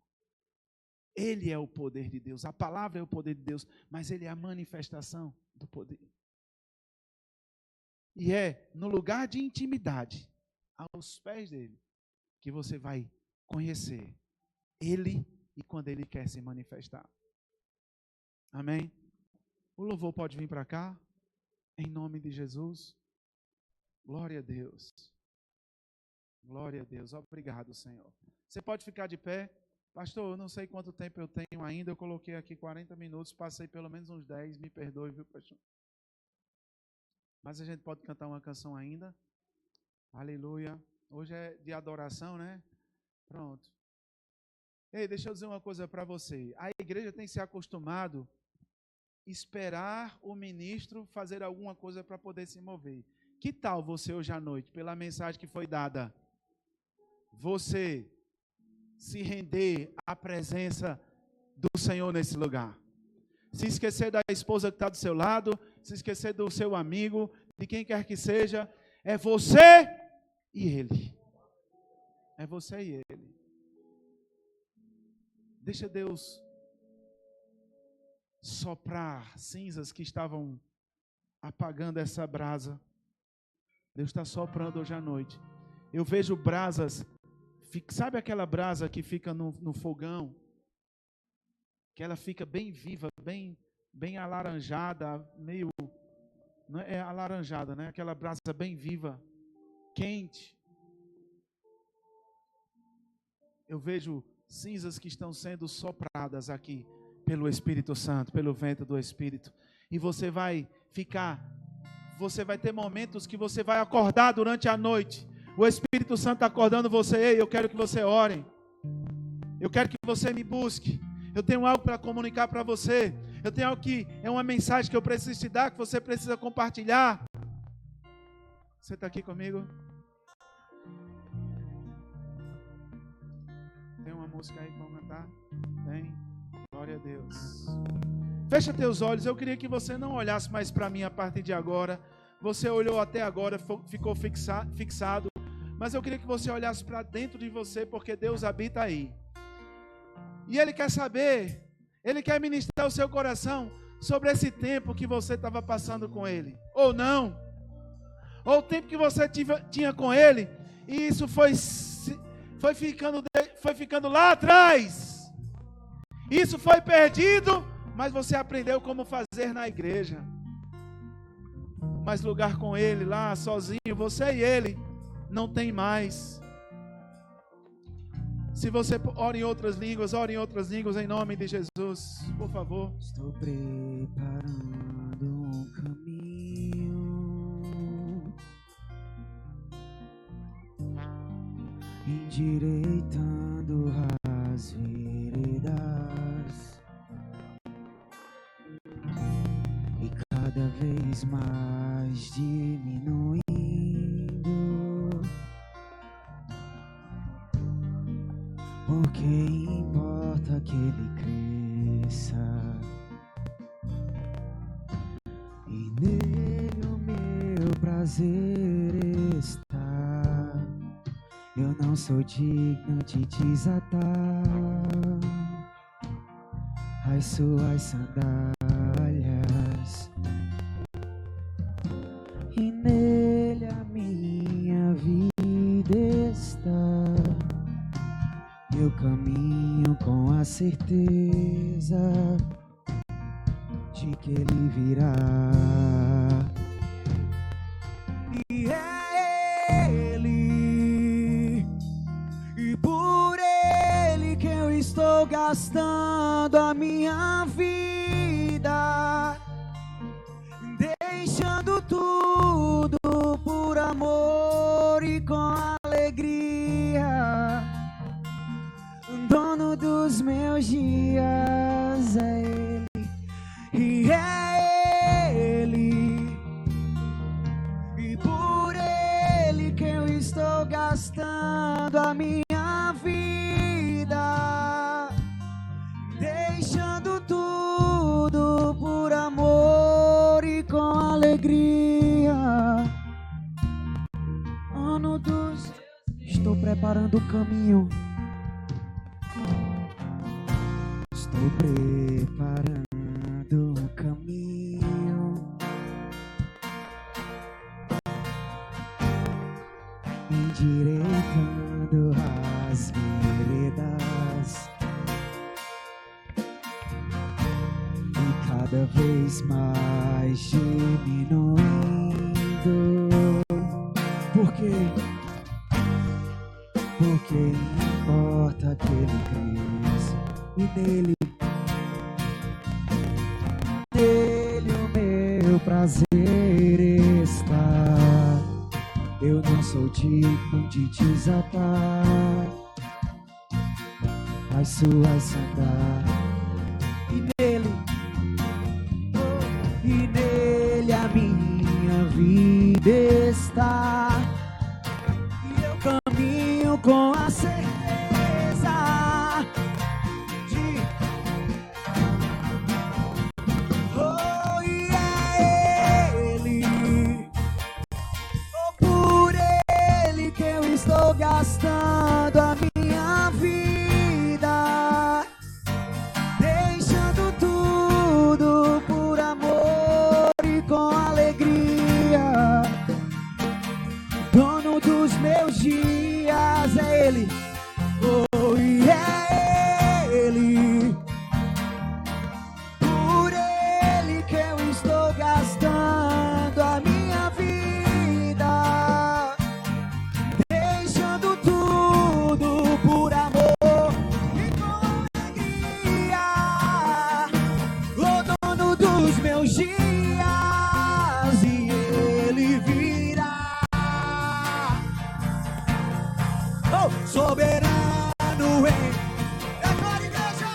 Ele é o poder de Deus. A palavra é o poder de Deus, mas Ele é a manifestação do poder. E é no lugar de intimidade, aos pés dele, que você vai conhecer Ele e quando Ele quer se manifestar. Amém? O louvor pode vir para cá, em nome de Jesus. Glória a Deus. Glória a Deus. Obrigado, Senhor. Você pode ficar de pé. Pastor, eu não sei quanto tempo eu tenho ainda. Eu coloquei aqui 40 minutos, passei pelo menos uns 10. Me perdoe, viu, pastor? Mas a gente pode cantar uma canção ainda. Aleluia. Hoje é de adoração, né? Pronto. Ei, deixa eu dizer uma coisa para você. A igreja tem se acostumado a esperar o ministro fazer alguma coisa para poder se mover. Que tal você hoje à noite, pela mensagem que foi dada, você se render à presença do Senhor nesse lugar? Se esquecer da esposa que está do seu lado, se esquecer do seu amigo, de quem quer que seja, é você e Ele. É você e Ele. Deixa Deus soprar cinzas que estavam apagando essa brasa. Deus está soprando hoje à noite. Eu vejo brasas, sabe aquela brasa que fica no fogão? Que ela fica bem viva, bem alaranjada, meio, não é alaranjada, né? Aquela brasa bem viva, quente. Eu vejo cinzas que estão sendo sopradas aqui pelo Espírito Santo, pelo vento do Espírito. E você vai ter momentos que você vai acordar durante a noite. O Espírito Santo está acordando você. Ei, eu quero que você ore. Eu quero que você me busque. Eu tenho algo para comunicar para você. Eu tenho algo que é uma mensagem que eu preciso te dar, que você precisa compartilhar. Você está aqui comigo? Tem uma música aí para cantar? Tem? Glória a Deus. Fecha teus olhos. Eu queria que você não olhasse mais para mim a partir de agora. Você olhou até agora, ficou fixado. Mas eu queria que você olhasse para dentro de você, porque Deus habita aí. E Ele quer saber, Ele quer ministrar o seu coração sobre esse tempo que você estava passando com Ele. Ou não. Ou o tempo que você tinha com Ele, e isso foi ficando lá atrás. Isso foi perdido, mas você aprendeu como fazer na igreja. Mas lugar com Ele lá, sozinho, você e Ele, não tem mais. Se você ora em outras línguas, ore em outras línguas em nome de Jesus, por favor. Estou preparando um caminho, endireitando as veredas, e cada vez mais diminuindo. Porque importa que ele cresça, e nele o meu prazer está. Eu não sou digno de desatar as suas sandálias, e nele a minha vida está. Eu caminho com a certeza de que Ele virá. e é Ele, e por Ele que eu estou gastando a minha vida, deixando tudo por amor e com alegria. Dono dos meus dias é Ele, e é Ele, e por Ele que eu estou gastando a minha vida, deixando tudo por amor e com alegria. Ano dos... Estou preparando o caminho. Estou preparando o caminho, endireitando as veredas, e cada vez mais diminuindo. Por quê? Porque importa que Ele cresça, e nele o meu prazer está. Eu não sou digno de desatar as suas sandálias, e nele a minha vida está. E eu caminho com a certeza de oh, e é Ele, oh, por Ele que eu estou gastando a minha vida, deixando tudo por amor e com alegria. Dono dos meus dias é Ele, oh, e é Ele, por Ele que eu estou gastando a minha vida, deixando tudo por amor e com alegria. O dono dos meus dias, e Ele virá. Oh, soberano em agora, igreja.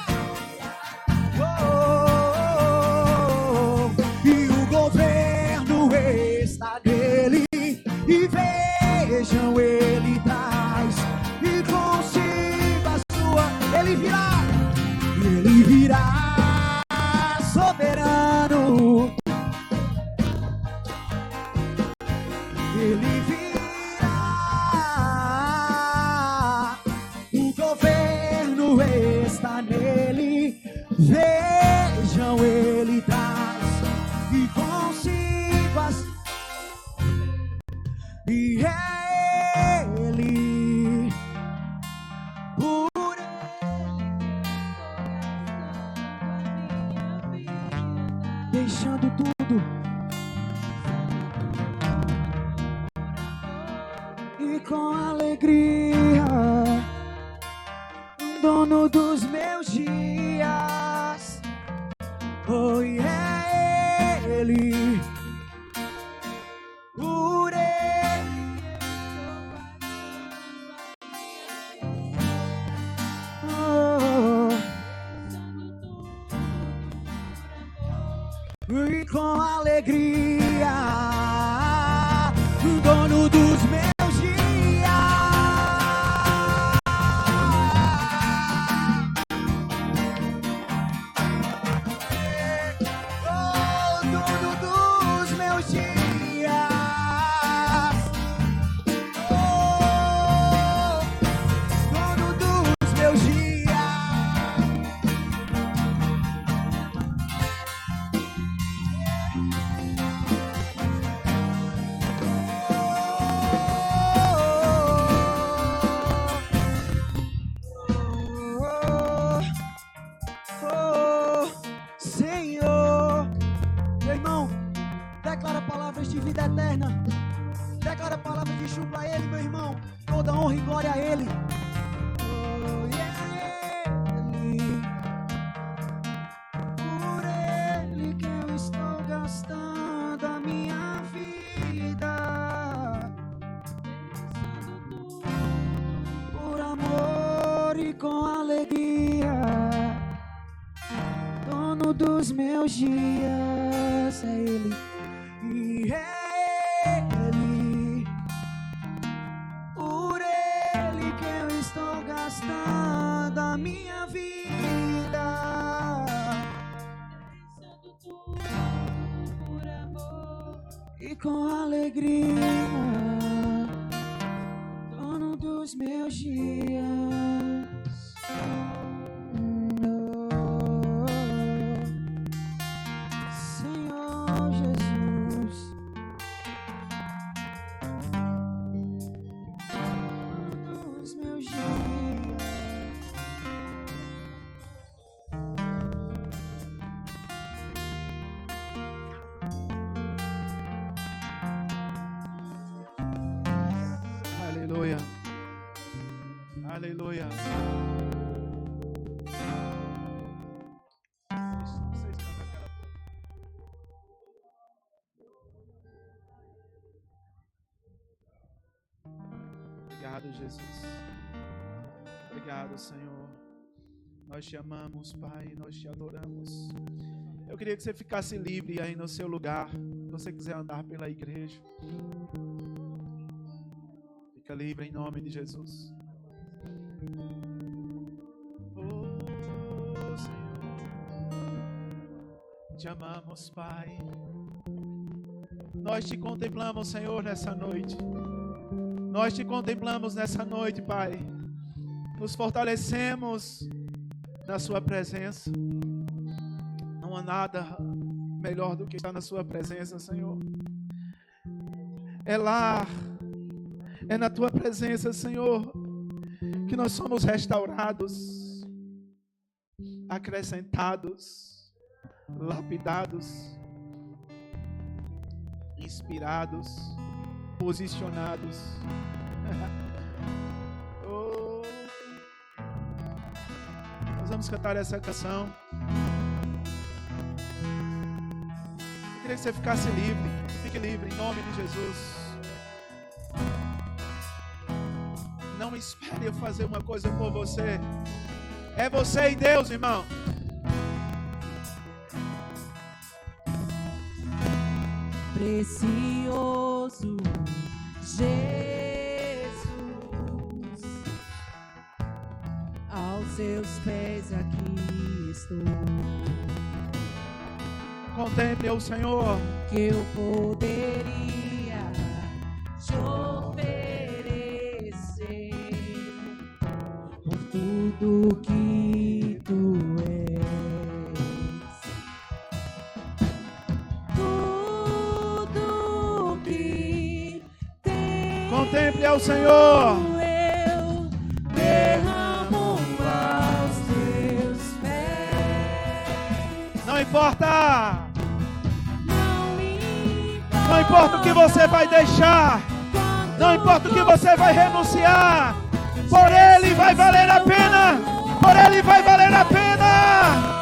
Oh, e o governo está nele, e vejam, Ele traz e consigo a sua. Ele virá soberano. Ele virá, o governo está nele, vejam, Ele traz e consigo as... E é Ele, por Ele, deixando tudo e com alegria. Dono dos meus dias, oh, e é Ele, por Ele, oh, e com alegria. Dono dos meus dias, oh, dono dos meus dias, oh, dono dos meus dias. enxuga a Ele, meu irmão. Toda honra e glória a Ele. Por Ele que eu estou gastando a minha vida. Por amor e com alegria. Dono dos meus dias é Ele. E é Ele, por Ele que eu estou gastando a minha vida, pensando tudo por amor e com alegria, dono dos meus dias. Aleluia. Aleluia. Obrigado, Jesus. Obrigado, Senhor. Nós te amamos, Pai, nós te adoramos. Eu queria que você ficasse livre aí no seu lugar. Se você quiser andar pela igreja, fica livre em nome de Jesus. Oh, Senhor, te amamos, Pai. Nós te contemplamos, Senhor, nessa noite. Nós te contemplamos nessa noite, Pai. Nos fortalecemos na sua presença. Não há nada melhor do que estar na sua presença, Senhor. É lá, é na tua presença, Senhor, que nós somos restaurados, acrescentados, lapidados, inspirados, posicionados. Oh. Nós vamos cantar essa canção. Eu queria que você ficasse livre. Fique livre em nome de Jesus. Não espere eu fazer uma coisa por você. É você e Deus, irmão. Precioso Jesus, aos seus pés aqui estou. Contemple o Senhor. Que eu poderia te oferecer por tudo que tu és. Tudo que tem. Contemple ao Senhor. Eu derramo aos teus pés. Não importa. Não importa o que você vai deixar. Não importa o que você vai renunciar. Por Ele vai valer a pena. Por Ele vai valer a pena.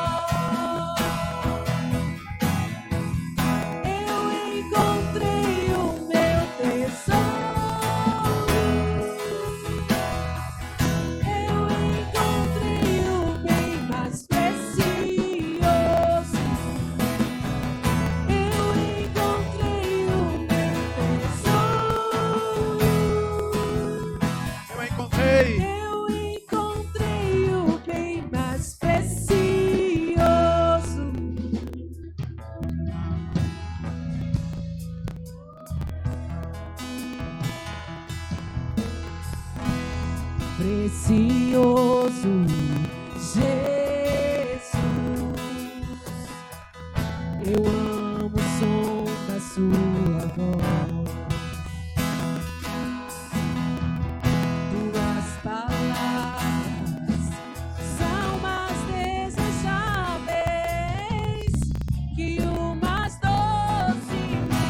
Eu encontrei o meu tesouro. Eu encontrei o bem mais precioso. Eu encontrei o meu tesouro. Eu encontrei. Eu encontrei o bem mais precioso. Precioso Jesus, eu amo o som da sua voz. Tuas palavras são mais desejáveis que o mais doce mel.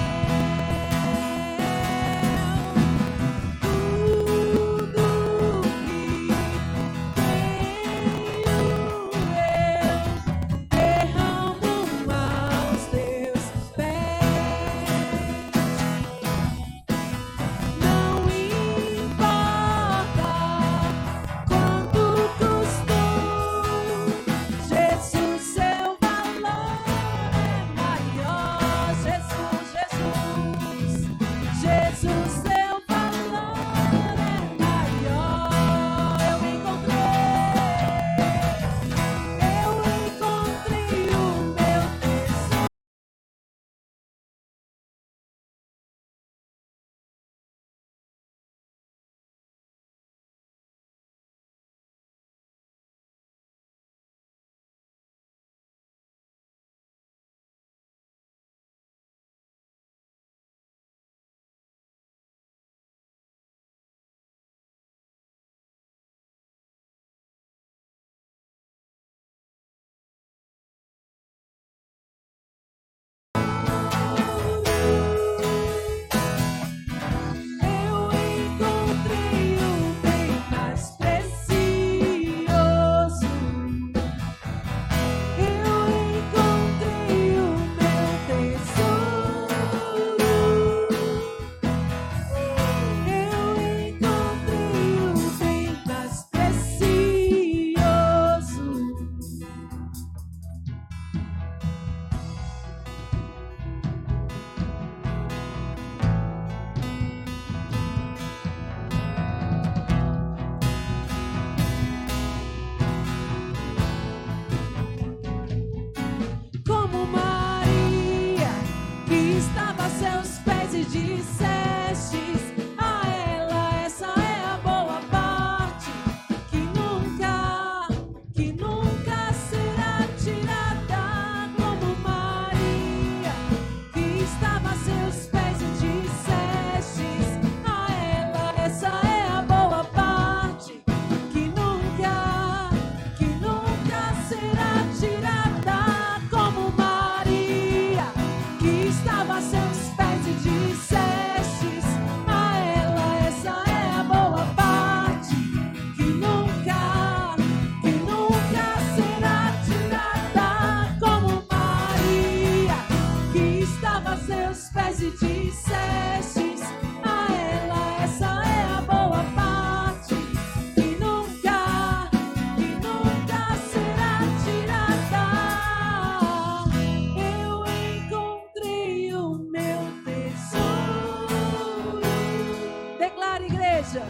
igreja.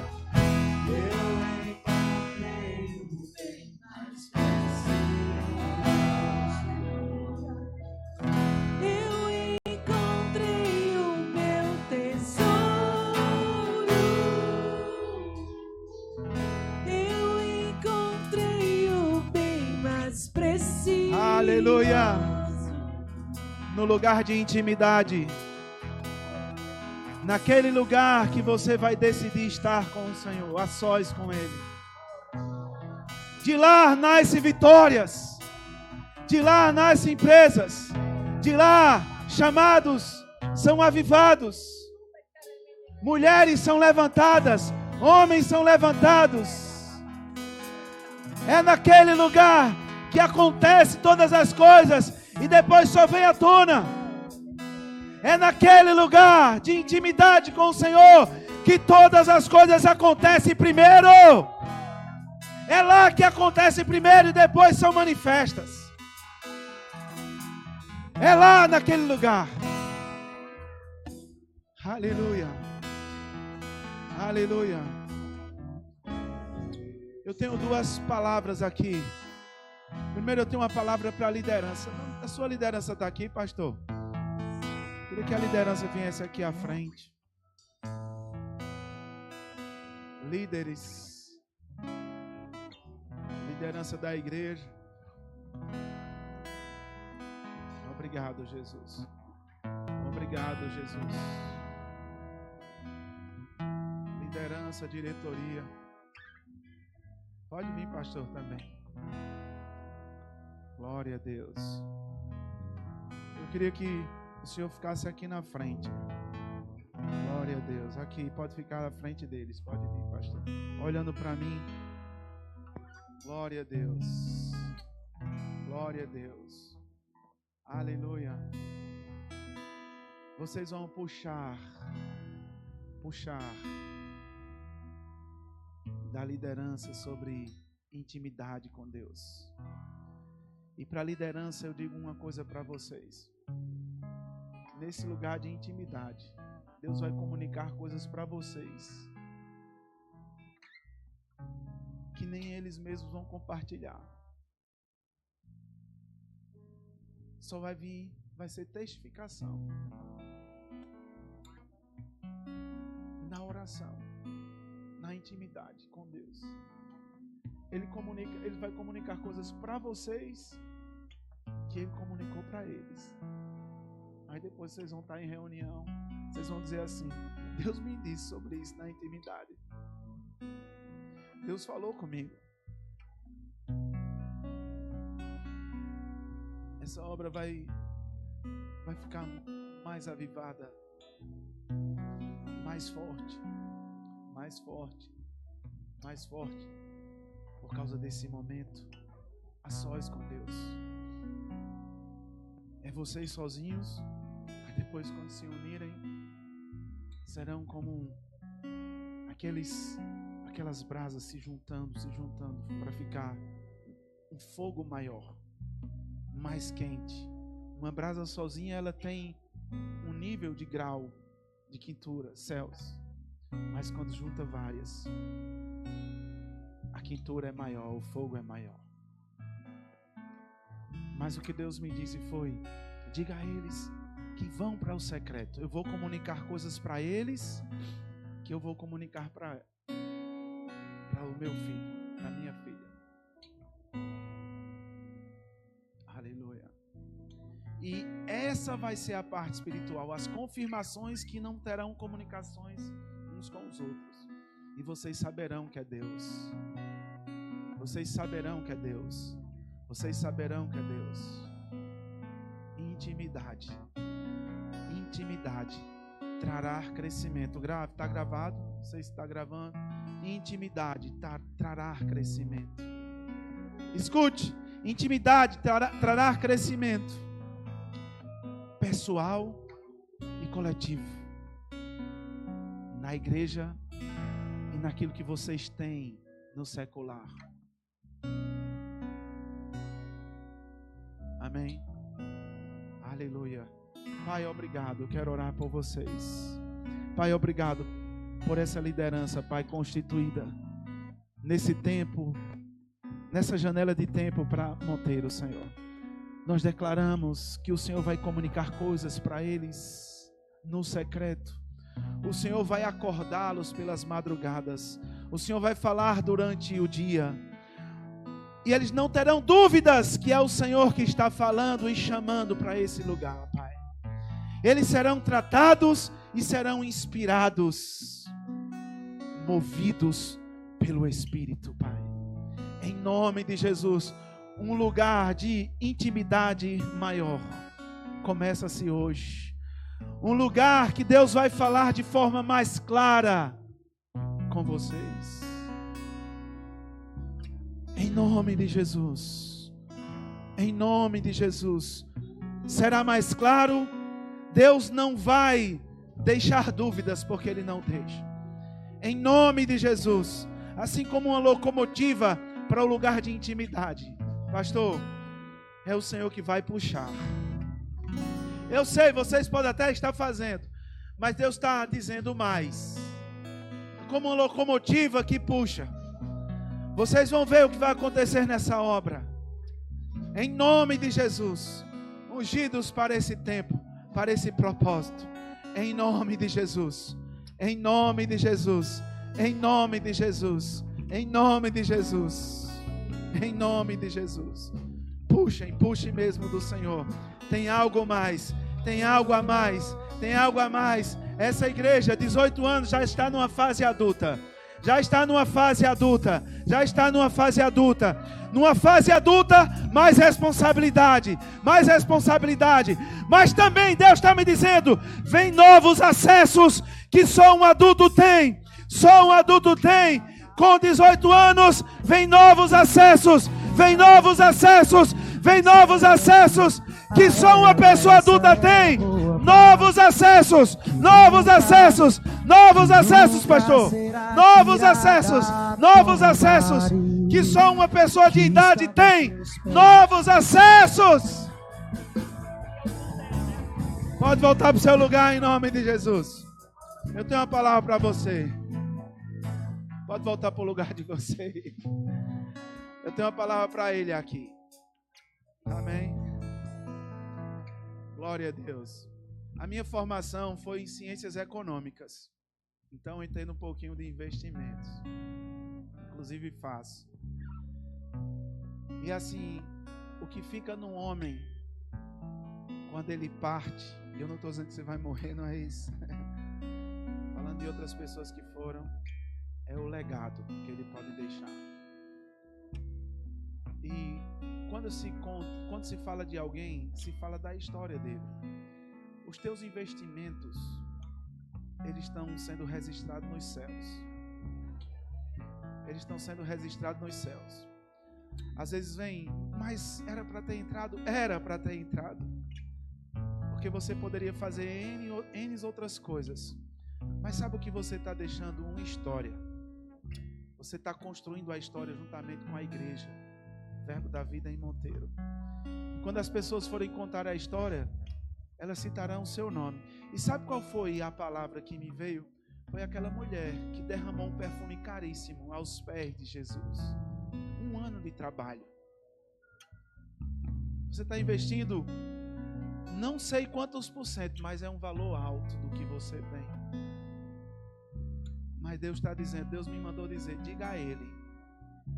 Eu encontrei o bem mais Eu encontrei o meu tesouro. Eu encontrei o bem mais precioso. Aleluia. No lugar de intimidade, naquele lugar que você vai decidir estar com o Senhor, a sós com Ele. De lá nascem vitórias, de lá nascem empresas, de lá chamados são avivados, mulheres são levantadas, homens são levantados. É naquele lugar que acontece todas as coisas e depois só vem à tona. É naquele lugar de intimidade com o Senhor que todas as coisas acontecem primeiro. É lá que acontece primeiro e depois são manifestas. É lá naquele lugar. Aleluia. Aleluia. Eu tenho duas palavras aqui. Primeiro eu tenho uma palavra para a liderança. A sua liderança está aqui, pastor? Queria que a liderança viesse aqui à frente. Líderes. Liderança da igreja. Obrigado, Jesus. Obrigado, Jesus. Liderança, diretoria. Pode vir, pastor, também. Glória a Deus. Eu queria que o Senhor ficasse aqui na frente. Glória a Deus. Aqui, pode ficar na frente deles. Pode vir, pastor. Olhando para mim. Glória a Deus. Glória a Deus. Aleluia. Vocês vão puxar da liderança sobre intimidade com Deus. E para a liderança eu digo uma coisa para vocês. Nesse lugar de intimidade, Deus vai comunicar coisas para vocês que nem eles mesmos vão compartilhar. Só vai ser testificação na oração, na intimidade com Deus. Ele vai comunicar coisas para vocês que Ele comunicou para eles. Aí depois vocês vão estar em reunião, vocês vão dizer assim: Deus me disse sobre isso na intimidade. Deus falou comigo. Essa obra vai ficar mais avivada, mais forte, mais forte, mais forte, por causa desse momento a sós com Deus. É vocês sozinhos, mas depois quando se unirem, serão como aquelas brasas se juntando para ficar um fogo maior, mais quente. Uma brasa sozinha, ela tem um nível de grau de quentura, céus. Mas quando junta várias, a quentura é maior, o fogo é maior. Mas o que Deus me disse foi: diga a eles que vão para o secreto. Eu vou comunicar coisas para eles que eu vou comunicar para o meu filho, para minha filha. Aleluia. E essa vai ser a parte espiritual, as confirmações que não terão comunicações uns com os outros. E vocês saberão que é Deus. Vocês saberão que é Deus. Vocês saberão que é Deus. Intimidade. Intimidade trará crescimento. Está gravado? Não sei se está gravando. Intimidade trará crescimento. Escute. Intimidade trará crescimento pessoal e coletivo, na igreja e naquilo que vocês têm no secular. Amém? Aleluia. Pai, obrigado. Eu quero orar por vocês. Pai, obrigado por essa liderança, Pai, constituída nesse tempo, nessa janela de tempo para Monteiro, Senhor. Nós declaramos que o Senhor vai comunicar coisas para eles no secreto. O Senhor vai acordá-los pelas madrugadas. O Senhor vai falar durante o dia. E eles não terão dúvidas que é o Senhor que está falando e chamando para esse lugar, Pai. Eles serão tratados e serão inspirados, movidos pelo Espírito, Pai. Em nome de Jesus, um lugar de intimidade maior começa-se hoje. Um lugar que Deus vai falar de forma mais clara com vocês. Em nome de Jesus. Em nome de Jesus. Será mais claro. Deus não vai deixar dúvidas, porque Ele não deixa. Em nome de Jesus. Assim como uma locomotiva para o lugar de intimidade. Pastor, é o Senhor que vai puxar. Eu sei, vocês podem até estar fazendo, mas Deus está dizendo mais. Como uma locomotiva que puxa. Vocês vão ver o que vai acontecer nessa obra. Em nome de Jesus. Ungidos para esse tempo, para esse propósito. Em nome de Jesus. Em nome de Jesus. Em nome de Jesus. Em nome de Jesus. Em nome de Jesus. Puxem, puxem mesmo do Senhor. Tem algo mais. Tem algo a mais. Tem algo a mais. Essa igreja, 18 anos, já está numa fase adulta. Já está numa fase adulta. Já está numa fase adulta. Numa fase adulta, mais responsabilidade. Mais responsabilidade. Mas também Deus está me dizendo, vem novos acessos que só um adulto tem. Só um adulto tem. Com 18 anos, vem novos acessos. Vem novos acessos. Vem novos acessos que só uma pessoa adulta tem. Novos acessos. Novos acessos. Novos acessos, pastor. Novos acessos. Novos acessos que só uma pessoa de idade tem. Novos acessos. Pode voltar para o seu lugar em nome de Jesus. Eu tenho uma palavra para você. Pode voltar para o lugar de você. Eu tenho uma palavra para ele aqui. Amém. Glória a Deus. A minha formação foi em ciências econômicas. Então eu entendo um pouquinho de investimentos. Inclusive faço. E assim, o que fica no homem quando ele parte, e eu não estou dizendo que você vai morrer, não é isso. Falando de outras pessoas que foram, é o legado que ele pode deixar. E quando se fala de alguém, se fala da história dele. Os teus investimentos, eles estão sendo registrados nos céus. Eles estão sendo registrados nos céus. Às vezes vem, mas era para ter entrado? Era para ter entrado. Porque você poderia fazer N outras coisas. Mas sabe o que você está deixando? Uma história. Você está construindo a história juntamente com a igreja. Verbo da Vida em Monteiro. Quando as pessoas forem contar a história, elas citarão o seu nome. E sabe qual foi a palavra que me veio? Foi aquela mulher que derramou um perfume caríssimo aos pés de Jesus. 1 ano de trabalho. Você está investindo, não sei quantos %, mas é um valor alto do que você tem. Mas Deus está dizendo, Deus me mandou dizer, diga a ele,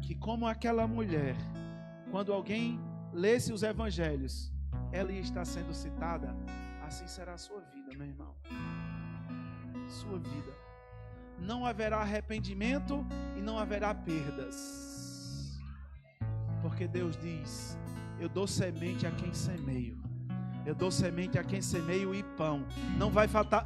que como aquela mulher, quando alguém lesse os evangelhos, ela está sendo citada, assim será a sua vida, meu irmão. Sua vida. Não haverá arrependimento e não haverá perdas. Porque Deus diz, eu dou semente a quem semeio. Eu dou semente a quem semeio e pão. Não vai faltar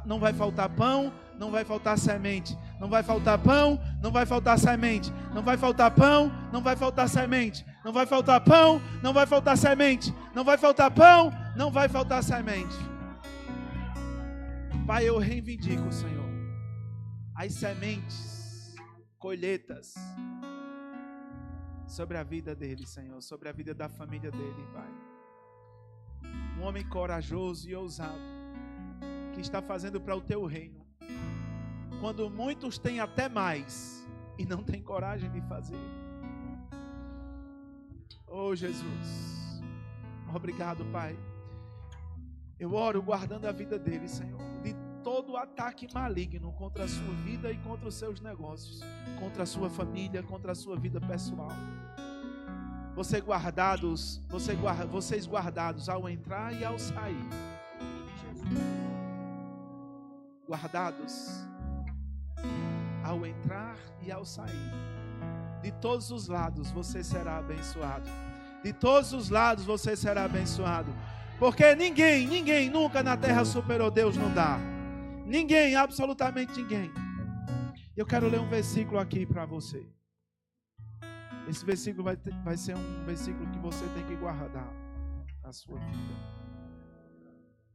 pão, não vai faltar semente. Não vai faltar pão, não vai faltar semente. Não vai faltar pão, não vai faltar semente. Não vai faltar pão, não vai faltar semente. Não vai faltar pão, não vai faltar semente. Pai, eu reivindico, Senhor, as sementes, colheitas sobre a vida dele, Senhor, sobre a vida da família dele, Pai. Um homem corajoso e ousado, que está fazendo para o teu reino quando muitos têm até mais e não têm coragem de fazer. Oh, Jesus, obrigado, Pai. Eu oro guardando a vida dele, Senhor, de todo ataque maligno contra a sua vida e contra os seus negócios, contra a sua família, contra a sua vida pessoal. Vocês guardados ao entrar e ao sair. Guardados ao entrar e ao sair. De todos os lados você será abençoado. De todos os lados você será abençoado. Porque ninguém nunca na terra superou Deus, não dá. Ninguém, absolutamente ninguém. Eu quero ler um versículo aqui para você. Esse versículo vai ser um versículo que você tem que guardar na sua vida.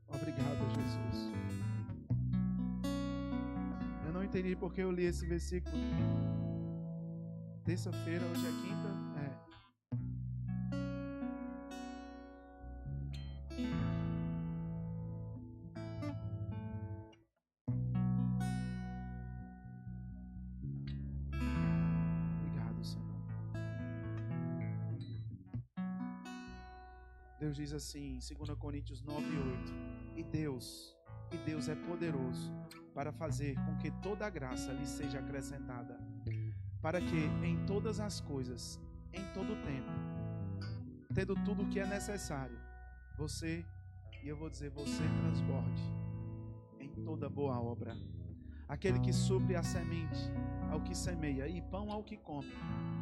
Obrigado, Jesus. Eu não entendi porque eu li esse versículo. Terça-feira, hoje é quinta. Obrigado, Senhor. Deus diz assim, 2 Coríntios 9:8. E Deus é poderoso para fazer com que toda a graça lhe seja acrescentada, para que em todas as coisas, em todo o tempo, tendo tudo o que é necessário, você transborde em toda boa obra. Aquele que supre a semente ao que semeia e pão ao que come,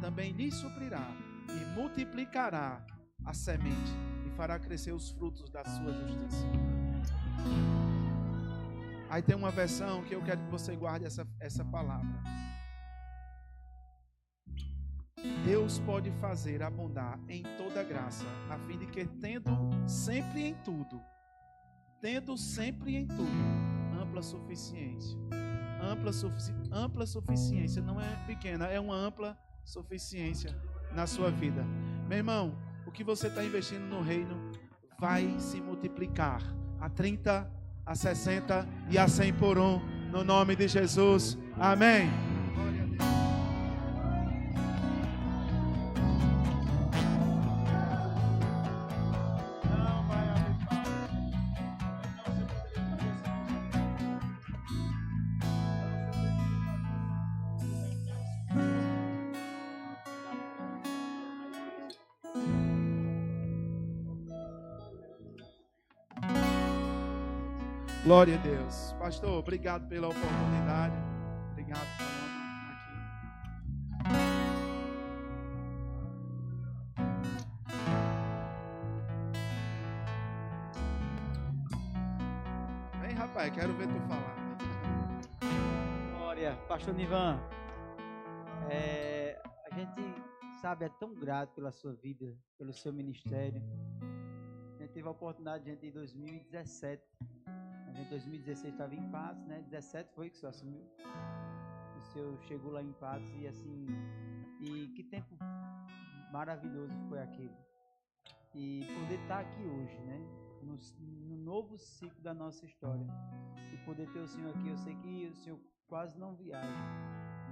também lhe suprirá e multiplicará a semente e fará crescer os frutos da sua justiça. Aí tem uma versão que eu quero que você guarde essa palavra. Deus pode fazer abundar em toda graça, a fim de que tendo sempre em tudo, ampla suficiência. Ampla suficiência, não é pequena, é uma ampla suficiência na sua vida. Meu irmão, o que você está investindo no reino vai se multiplicar a 30, a 60 e a 100 por um, no nome de Jesus. Amém. Glória a Deus. Pastor, obrigado pela oportunidade. Obrigado por estar aqui. Vem, rapaz, quero ver tu falar. Glória, Pastor Nivan. A gente sabe, é tão grato pela sua vida, pelo seu ministério. A gente teve a oportunidade, em 2017. Em 2016 estava em Patos, né? 17 foi que o senhor assumiu. O senhor chegou lá em Patos e assim, e que tempo maravilhoso foi aquele. E poder estar aqui hoje, né? No novo ciclo da nossa história. E poder ter o senhor aqui, eu sei que o senhor quase não viaja,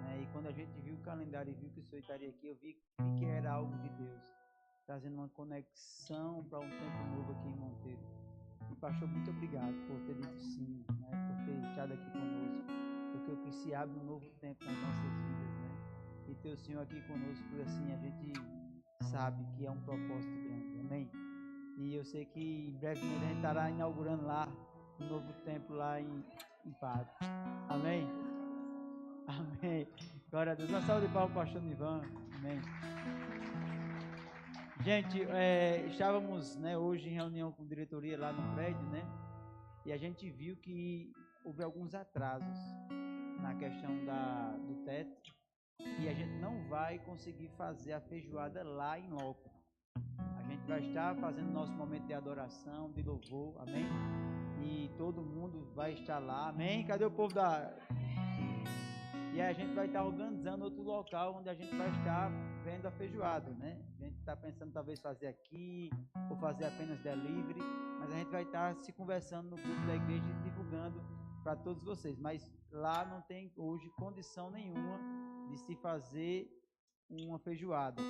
né? E quando a gente viu o calendário e viu que o senhor estaria aqui, eu vi que era algo de Deus, trazendo uma conexão para um tempo novo aqui em Monteiro. E pastor, muito obrigado por ter dito sim, né? Por ter estado aqui conosco, porque o que se abre um novo tempo nas nossas vidas, né? E ter o Senhor aqui conosco, assim, a gente sabe que é um propósito grande, amém? E eu sei que brevemente a gente estará inaugurando lá um novo templo lá em Patos, amém? Amém. Glória a Deus. Uma salva de palmas para o pastor Nivan, amém. Gente, estávamos, né, hoje em reunião com a diretoria lá no prédio, né? E a gente viu que houve alguns atrasos na questão do teto e a gente não vai conseguir fazer a feijoada lá em loco. A gente vai estar fazendo nosso momento de adoração, de louvor, amém? E todo mundo vai estar lá, amém? Cadê o povo da... E aí a gente vai estar organizando outro local onde a gente vai estar vendo a feijoada, né? A gente está pensando talvez fazer aqui, ou fazer apenas delivery, mas a gente vai estar se conversando no grupo da igreja e divulgando para todos vocês, mas lá não tem hoje condição nenhuma de se fazer uma feijoada.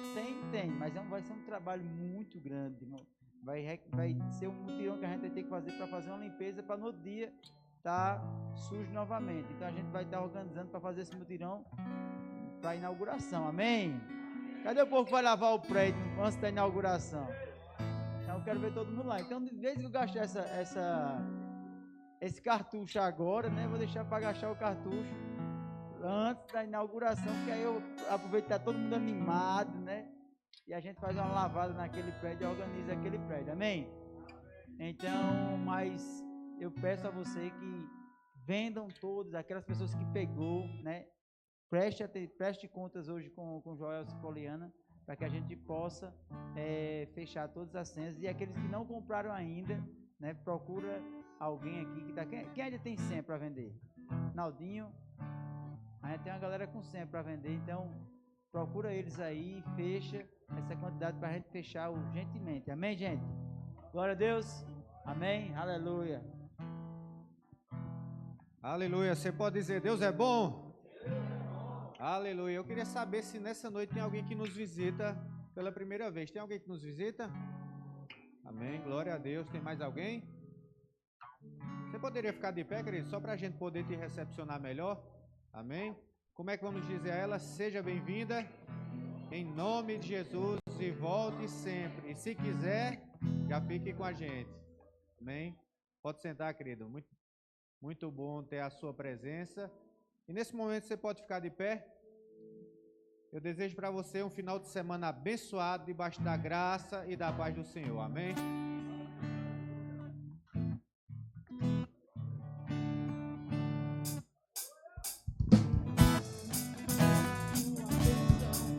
Tem, mas vai ser um trabalho muito grande, irmão. Vai ser um mutirão que a gente vai ter que fazer para fazer uma limpeza para no outro dia estar sujo novamente. Então a gente vai estar organizando para fazer esse mutirão para a inauguração. Amém? Cadê o povo que vai lavar o prédio antes da inauguração? Então eu quero ver todo mundo lá. Então, de vez que eu gastar esse cartucho agora, né? Vou deixar para gastar o cartucho antes da inauguração, que aí eu aproveito que tá todo mundo animado, né? E a gente faz uma lavada naquele prédio e organiza aquele prédio. Amém? Então, mas eu peço a você que vendam todos, aquelas pessoas que pegou, né? Preste contas hoje com Joel Cipoliana, para que a gente possa fechar todas as senhas. E aqueles que não compraram ainda, né? Procura alguém aqui que tá. Quem ainda tem senha para vender? Naldinho. A gente tem uma galera com senha para vender, então procura eles aí, fecha essa quantidade para a gente fechar urgentemente. Amém, gente? Glória a Deus. Amém. Aleluia. Aleluia. Você pode dizer, Deus é bom? Aleluia. Eu queria saber se nessa noite tem alguém que nos visita pela primeira vez. Tem alguém que nos visita? Amém. Glória a Deus. Tem mais alguém? Você poderia ficar de pé, querido, só para a gente poder te recepcionar melhor? Amém? Como é que vamos dizer a ela? Seja bem-vinda, em nome de Jesus, e volte sempre. E se quiser, já fique com a gente. Amém? Pode sentar, querido. Muito bom ter a sua presença. E nesse momento você pode ficar de pé. Eu desejo para você um final de semana abençoado, debaixo da graça e da paz do Senhor. Amém?